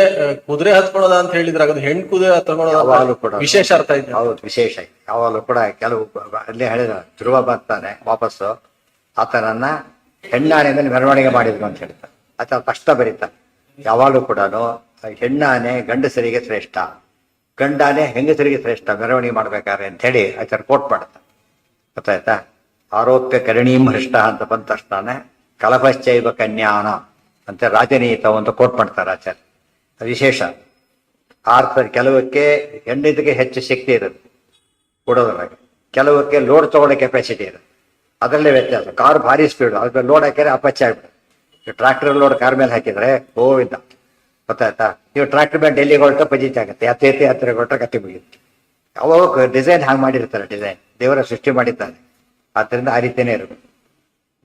ಹತ್ಕೊಳ್ಳೋದ ಅಂತ ಹೇಳಿದ್ರೆ ಅದು ಹೆಣ್ಣು ಕುದುರೆ ಯಾವಾಗಲೂ ಕೂಡ ವಿಶೇಷ ಅರ್ಥ ಇದೆ. ಹೌದು, ವಿಶೇಷ. ಯಾವಾಗಲೂ ಕೂಡ ಕೆಲವು ಅಲ್ಲೇ ಹೇಳಿದ ಧ್ರುವ ಬರ್ತಾನೆ ವಾಪಸ್ಸು, ಆತನನ್ನ ಹೆಣ್ಣಾನೆ ಮೇಲೆ ಮೆರವಣಿಗೆ ಮಾಡಿದ್ರು ಅಂತ ಹೇಳ್ತಾರೆ. ಆತ ಕಷ್ಟ ಬರೀತಾರೆ. ಯಾವಾಗಲೂ ಕೂಡ ಹೆಣ್ಣಾನೆ ಗಂಡಸರಿಗೆ ಶ್ರೇಷ್ಠ, ಗಂಡಾನೆ ಹೆಂಗಸರಿಗೆ ಶ್ರೇಷ್ಠ ಮೆರವಣಿಗೆ ಮಾಡ್ಬೇಕಾದ್ರೆ ಅಂತ ಹೇಳಿ ಆಚಾರ ಕೋಟ್ ಮಾಡ್ತಾರೆ. ಗೊತ್ತಾಯ್ತಾ? ಆರೋಪ್ಯ ಕರಣೀಂ ಹೃಷ್ಟ ಅಂತ ಬಂದ ತಕ್ಷಣ ಕಲಪಶ್ಚೈವ ಕನ್ಯಾನ ಅಂತ ರಾಜನೀತ ಅಂತ ಕೋಟ್ ಮಾಡ್ತಾರೆ ಆಚಾರ್ಯ. ವಿಶೇಷ ಆರ್ಥ. ಕೆಲವಕ್ಕೆ ಹೆಣ್ಣಿದಕ್ಕೆ ಹೆಚ್ಚು ಶಕ್ತಿ ಇರುತ್ತೆ ಕೊಡೋದ್ರಾಗ, ಕೆಲವಕ್ಕೆ ಲೋಡ್ ತಗೊಳ್ಳೋ ಕೆಪಾಸಿಟಿ ಇರುತ್ತೆ. ಅದರಲ್ಲೇ ವ್ಯತ್ಯಾಸ. ಕಾರ್ ಭಾರಿ ಸ್ಪೀಡ್, ಅದ್ರ ಲೋಡ್ ಹಾಕಿದ್ರೆ ಅಪಚ್ಚ ಆಗ್ಬಿಡುತ್ತೆ. ಟ್ರಾಕ್ಟರ್ ಲೋಡ್ ಕಾರ್ ಮೇಲೆ ಹಾಕಿದ್ರೆ ಇದ್ದ. ಗೊತ್ತಾಯ್ತಾ? ನೀವು ಟ್ರಾಕ್ಟರ್ ಮೇಲೆ ಡೆಲ್ಲಿಗೆ ಹೊರಟ ಪಜಿತ್ ಆಗುತ್ತೆ, ಯಾತ್ರೆ ಹೊರಟ ಕತ್ತಿ ಮುಗಿಯುತ್ತೆ. ಅವಾಗ ಡಿಸೈನ್ ಹಾಗೆ ಮಾಡಿರ್ತಾರೆ. ಡಿಸೈನ್ ದೇವರ ಸೃಷ್ಟಿ ಮಾಡಿದ್ದಾರೆ. ಆದ್ದರಿಂದ ಆ ರೀತಿಯೇ ಇರಬೇಕು.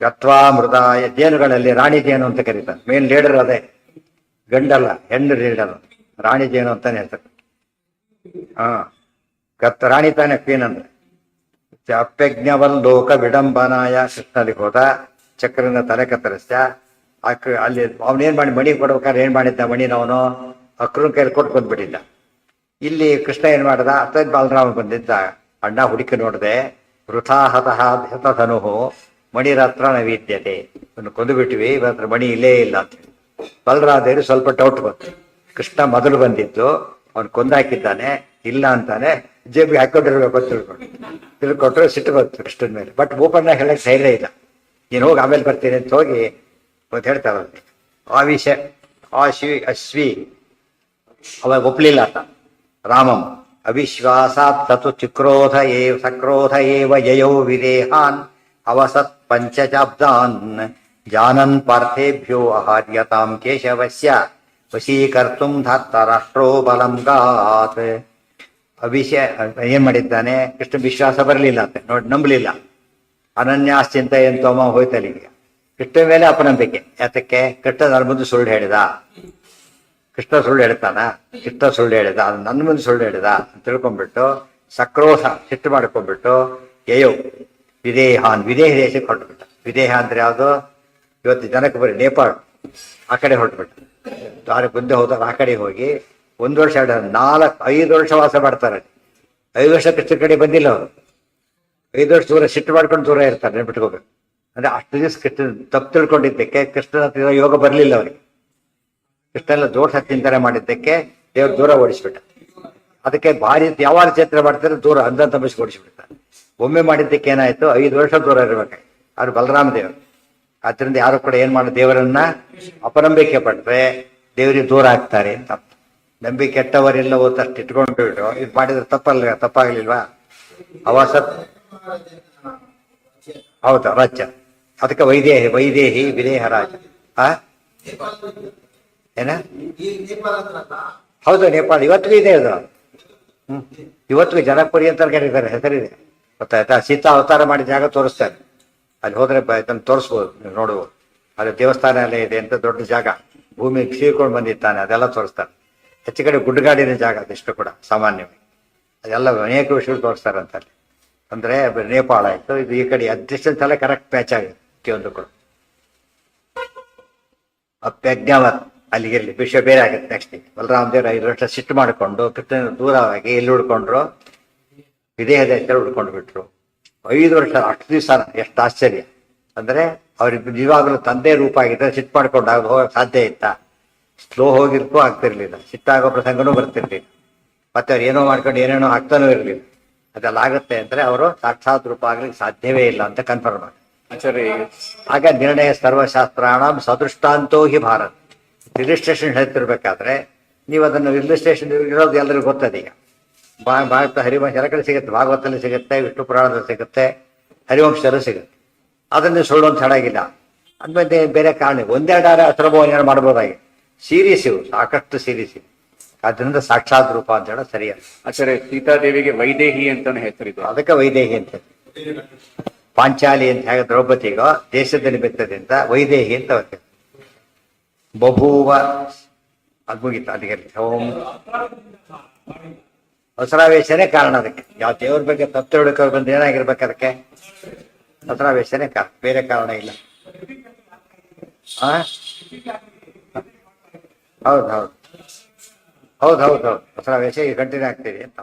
ಗತ್ವಾ ಮೃದಾಯ, ಜೇನುಗಳಲ್ಲಿ ರಾಣಿ ಜೇನು ಅಂತ ಕರೀತಾರೆ. ಮೇನ್ ಲೀಡರ್ ಅದೇ. ಗಂಡಲ್ಲ, ಹೆಣ್ಣು ನೀಡಲ್ಲ, ರಾಣಿ ಜೇನು ಅಂತಾನೆ ಹೆಸರು. ಹಾ, ರಾಣಿ ತಾನೆ ಕ್ವೀನ್ ಅಂದ್ರೆ. ಅಪ್ಯಜ್ಞವಲ್ ಲೋಕ ವಿಡಂಬನಾಯ ಕೃಷ್ಣನಿಗೆ ಹೋದ, ಚಕ್ರನ ತಲೆ ಕತ್ತರಿಸ್ದ. ಅಲ್ಲಿ ಅವನೇನ್ ಮಾಡಿ ಮಣಿ ಕೊಡ್ಬೇಕಾದ್ರೆ ಏನ್ ಮಾಡಿದ್ದ, ಮಣಿನ ಅವನು ಅಕ್ರನ ಕೈಲಿ ಕೊಟ್ಟು ಬಂದ್ಬಿಟ್ಟಿದ್ದ. ಇಲ್ಲಿ ಕೃಷ್ಣ ಏನ್ ಮಾಡ್ದ, ಅತ್ತ ಬಾಲರಾಮ ಬಂದಿದ್ದ, ಅಣ್ಣ ಹುಡುಕಿ ನೋಡ್ದೆ, ವೃಥಾ ಹತಃ ಹತಧನು ಮಣಿರತ್ರ ನವೀದ್ಯತೆ, ಇವನು ಕೊಂದು ಬಿಟ್ವಿ, ಇವತ್ರ ಮಣಿ ಇಲ್ಲೇ ಇಲ್ಲ ಅಂತ ಹೇಳಿ ಬಲರಾದೇವಿ ಸ್ವಲ್ಪ ಡೌಟ್ ಬಂತು. ಕೃಷ್ಣ ಮೊದಲು ಬಂದಿದ್ದು, ಅವನು ಕೊಂದಾಕಿದ್ದಾನೆ, ಇಲ್ಲ ಅಂತಾನೆ, ಜೇಬಿಗೆ ಹಾಕೊಂಡಿರ್ಬೇಕು ಅಂತ ತಿಳ್ಕೊಟ್ರೆ ಸಿಟ್ಟು ಬಂತು ಕೃಷ್ಣನ ಮೇಲೆ. ಬಟ್ ಓಪನ್ ಆಗಿ ಹೇಳಕ್ ಧೈರ್ಯ ಇಲ್ಲ. ನೀನು ಹೋಗಿ ಆಮೇಲೆ ಬರ್ತೀನಿ ಅಂತ ಹೋಗಿ ಅಂತ ಹೇಳ್ತಾರಂತೆ. ಅಶ್ವಿ ಅವಾಗ ಒಪ್ಲಿಲ್ಲ ಆತ ರಾಮಂ. ಅವಿಶ್ವಾಸಾತ್ ತತು ಸಕ್ರೋಧ ಏವ ಯಯೋ ವಿದೇಹಾನ್ ಅವಸತ್ ಪಂಚಶಬ್ದಾನ್ ಜಾನನ್ ಪಾರ್ಥೇಭ್ಯೋ ಅಹಾರ್ಯತಾಂ ಕೇಶವಸ್ಯ ವಶೀಕರ್ತುಂ ಧಾತ್ತ ರಾಷ್ಟ್ರೋ ಬಲಂ ಗಾತ್. ಏನ್ ಮಾಡಿದ್ದಾನೆ, ಕೃಷ್ಣ ವಿಶ್ವಾಸ ಬರಲಿಲ್ಲ ಅಂತ ನೋಡಿ, ನಂಬಲಿಲ್ಲ. ಅನನ್ಯಾಶ್ಚಿಂತ ಎಂತೋಮ ಹೋಯ್ತಲ್ಲಿಗೆ ಕೃಷ್ಣ ಮೇಲೆ ಅಪನಂಬಿಕೆ. ಯಾತಕ್ಕೆ, ಕೃಷ್ಣ ನನ್ನ ಮುಂದೆ ಸುಳ್ಳು ಹೇಳಿದ. ಕೃಷ್ಣ ಸುಳ್ಳು ಹೇಳ್ತಾನ, ಕೃಷ್ಣ ಸುಳ್ಳು ಹೇಳಿದ, ಅದು ನನ್ನ ಮುಂದೆ ಸುಳ್ಳು ಹೇಳಿದ ಅಂತ ತಿಳ್ಕೊಂಡ್ಬಿಟ್ಟು ಸಕ್ರೋಧ ಸಿಟ್ಟು ಮಾಡ್ಕೊಂಡ್ಬಿಟ್ಟು ಯಯೋ ವಿದೇಹಾನ್, ವಿದೇಹ ದೇಶಕ್ಕೆ ಹೊರಟುಬಿಟ್ಟ. ವಿದೇಹ ಅಂದ್ರೆ ಯಾವುದು, ಇವತ್ತು ಜನಕ್ಕೆ ಬರೀ ನೇಪಾಳ ಆ ಕಡೆ ಹೊರಟುಬಿಟ್ಟ. ದಾರಿ ಮುಂದೆ ಹೋದಾಗ ಆ ಕಡೆ ಹೋಗಿ 1 ವರ್ಷ 5 ವರ್ಷ ವಾಸ ಮಾಡ್ತಾರೆ. 5 ವರ್ಷ ಕೃಷ್ಣ ಕಡೆ ಬಂದಿಲ್ಲ ಅವರು. 5 ವರ್ಷ ದೂರ ಸಿಟ್ಟು ಮಾಡ್ಕೊಂಡು ದೂರ ಇರ್ತಾರೆ, ನೆನ್ಪಿಟ್ಕೋಬೇಕು. ಅಂದ್ರೆ ಅಷ್ಟು ದಿವಸ ಕೃಷ್ಣ ತಪ್ಪು ತಿಳ್ಕೊಂಡಿದ್ದಕ್ಕೆ ಕೃಷ್ಣನ ಹತ್ತಿರ ಯೋಗ ಬರಲಿಲ್ಲ ಅವರಿಗೆ. ಕೃಷ್ಣ ಎಲ್ಲ ದೋಷ ಚಿಂತನೆ ಮಾಡಿದ್ದಕ್ಕೆ ದೇವ್ರು ದೂರ ಓಡಿಸ್ಬಿಟ್ಟ. ಅದಕ್ಕೆ ಭಾರಿ ಯಾವಾಗ ಚಿಂತನೆ ಮಾಡ್ತಾರೆ ದೂರ ಅಂದ ತಪ್ಪಿಸಿ ಓಡಿಸ್ಬಿಡ್ತಾರೆ. ಒಮ್ಮೆ ಮಾಡಿದ್ದಕ್ಕೆ ಏನಾಯ್ತು, 5 ವರ್ಷ ದೂರ ಇರ್ಬೇಕಾಗಿ. ಅವ್ರು ಬಲರಾಮ ದೇವರು. ಆದ್ರಿಂದ ಯಾರು ಕೂಡ ಏನ್ ಮಾಡೋ, ದೇವರನ್ನ ಅಪನಂಬಿಕೆ ಪಟ್ರೆ ದೇವರಿಗೆ ದೂರ ಆಗ್ತಾರೆ ಅಂತ. ನಂಬಿ ಕೆಟ್ಟವರೆಲ್ಲ ಓದಷ್ಟು ಇಟ್ಕೊಂಡು ಇದು ಮಾಡಿದ್ರೆ ತಪ್ಪಾಗ್ಲಿಲ್ವಾ. ಅವಸತ್ ಹೌದಾ ರಾಜ್ಯ, ಅದಕ್ಕೆ ವೈದೇಹಿ ವಿದೇಹ ರಾಜ. ಏನ ಹೌದು, ನೇಪಾಳ ಇವತ್ತಿಗೂ ಇದೆ ಅದು. ಇವತ್ತಿಗೂ ಜನಕಪುರಿ ಅಂತ ಕರೀತಾರೆ, ಹೆಸರಿದೆ ಗೊತ್ತಾಯ್ತಾ. ಸೀತಾ ಅವತಾರ ಮಾಡಿ ಜಾಗ ತೋರಿಸ್ತಾರೆ, ಅಲ್ಲಿ ಹೋದ್ರೆ ಇದನ್ನು ತೋರಿಸ್ಬೋದು, ನೀವು ನೋಡ್ಬೋದು. ಅಲ್ಲಿ ದೇವಸ್ಥಾನ ಎಲ್ಲ ಇದೆ ಅಂತ, ದೊಡ್ಡ ಜಾಗ, ಭೂಮಿ ಸೀಳ್ಕೊಂಡು ಬಂದಿದ್ದಾನೆ, ಅದೆಲ್ಲ ತೋರಿಸ್ತಾರೆ. ಹೆಚ್ಚು ಕಡೆ ಗುಡ್ಡಗಾಡಿನ ಜಾಗ ಅದೆಷ್ಟು ಕೂಡ ಸಾಮಾನ್ಯವಾಗಿ, ಅದೆಲ್ಲ ಅನೇಕ ವಿಷಯಗಳು ತೋರಿಸ್ತಾರೆ ಅಂತ. ಅಲ್ಲಿ ಅಂದ್ರೆ ನೇಪಾಳ ಆಯ್ತು, ಇದು ಈ ಕಡೆ ಅಡ್ಜಸ್ಟೆನ್ಸ್ ಎಲ್ಲ ಕರೆಕ್ಟ್ ಮ್ಯಾಚ್ ಆಗಿದೆ ಪ್ರತಿಯೊಂದು ಕೂಡ. ಅಪ್ಯಜ್ಞಾವತ್ ಅಲ್ಲಿಗಿರ್ಲಿ, ವಿಷಯ ಬೇರೆ ಆಗುತ್ತೆ. ನೆಕ್ಸ್ಟ್ ಬಲರಾಮ ದೇವರು 5 ವರ್ಷ ಸಿಟ್ಟು ಮಾಡಿಕೊಂಡು ಕೃಷ್ಣನ ದೂರವಾಗಿ ಎಲ್ಲಿ ಉಳ್ಕೊಂಡ್ರು, ವಿದೇಹ ದೇಶದಲ್ಲಿ ಉಳ್ಕೊಂಡು ಬಿಟ್ರು. 5 ವರ್ಷ ಅಷ್ಟು ದಿವಸ, ಎಷ್ಟು ಆಶ್ಚರ್ಯ ಅಂದ್ರೆ ಅವ್ರಿಗೆ ನಿಜವಾಗ್ಲೂ ತಂದೆ ರೂಪ ಆಗಿದ್ರೆ ಸಿಟ್ಟು ಮಾಡ್ಕೊಂಡು ಹೋಗಕ್ಕೆ ಸಾಧ್ಯ ಇತ್ತ? ಸ್ಲೋ ಹೋಗಿರ್ಕೂ ಆಗ್ತಿರ್ಲಿಲ್ಲ, ಸಿಟ್ಟಾಗೋ ಪ್ರಸಂಗನೂ ಬರ್ತಿರ್ಲಿಲ್ಲ. ಮತ್ತೆ ಅವ್ರು ಏನೋ ಮಾಡ್ಕೊಂಡು ಏನೇನೋ ಆಗ್ತಾನೂ ಇರಲಿಲ್ಲ. ಅದೆಲ್ಲ ಆಗುತ್ತೆ ಅಂದ್ರೆ ಅವರು ಸಾಕ್ಷಾತ್ ರೂಪ ಆಗ್ಲಿಕ್ಕೆ ಸಾಧ್ಯವೇ ಇಲ್ಲ ಅಂತ ಕನ್ಫರ್ಮ್ ಆಗ. ಆಗ ನಿರ್ಣಯ ಸರ್ವಶಾಸ್ತ್ರಾಣ ಸದೃಷ್ಟಾಂತೋ ಹಿ ಭಾರತ್. ರಿಜಿಸ್ಟ್ರೇಷನ್ ಹೇಳ್ತಿರ್ಬೇಕಾದ್ರೆ ನೀವು ಅದನ್ನು ರಿಜಿಸ್ಟ್ರೇಷನ್ ಇರೋದು ಎಲ್ಲರಿಗೂ ಗೊತ್ತದೆ. ಈಗ ಭಾರತ ಹರಿವಂಶ ಎಲ್ಲ ಕಡೆ ಸಿಗುತ್ತೆ, ಭಾಗವತದಲ್ಲಿ ಸಿಗುತ್ತೆ, ವಿಷ್ಣು ಪುರಾಣದಲ್ಲಿ ಸಿಗುತ್ತೆ, ಹರಿವಂಶದಲ್ಲೂ ಸಿಗುತ್ತೆ. ಅದನ್ನು ಸುಳ್ಳು ಅಂತ ಹೇಳಾಗಿಲ್ಲ. ಅದ್ಮೇಲೆ ಬೇರೆ ಕಾರಣ ಒಂದೆರಡು ಅಸ್ತ್ರಭವನ ಮಾಡ್ಬೋದಾಗಿ. ಸೀರೀಸ್ ಇವು, ಸಾಕಷ್ಟು ಸೀರೀಸ್ ಇವು. ಅದರಿಂದ ಸಾಕ್ಷಾತ್ ರೂಪ ಅಂತ ಹೇಳೋದು ಸರಿಯಲ್ಲ. ಆಚಾರ್ಯ, ಸೀತಾದೇವಿಗೆ ವೈದೇಹಿ ಅಂತಾನೆ ಹೆಸರಿದೆ, ಅದಕ್ಕೆ ವೈದೇಹಿ ಅಂತ. ಪಾಂಚಾಲಿ ಅಂತ ಹೇಗೆ ದ್ರೌಪದಿಗೋ ದೇಶದ ನಿಮಿತ್ತದಿಂದ ವೈದೇಹಿ ಅಂತ ಅವತ್ತೆ ಬಭೂವ. ಅದು ಮುಗೀತು ಅಲ್ಲಿಗೆ. ಓಂ ಹಸರಾವೇಶನೇ ಕಾರಣ ಅದಕ್ಕೆ. ಯಾವ ದೇವ್ರ ಬಗ್ಗೆ ತಪ್ಪು ತಿಳ್ಕೊಂಡು ಬಂದು ಏನಾಗಿರ್ಬೇಕು, ಅದಕ್ಕೆ ಹಸರಾವೇಶನೇ ಕಾರಣ, ಬೇರೆ ಕಾರಣ ಇಲ್ಲ. ಹೌದು ಹೌದು ಹೌದು ಹೌದು ಹೌದು, ಹಸರಾವೇಶ ಈಗ ಕಂಟಿನ್ಯೂ ಆಗ್ತಿದೆ ಅಂತ.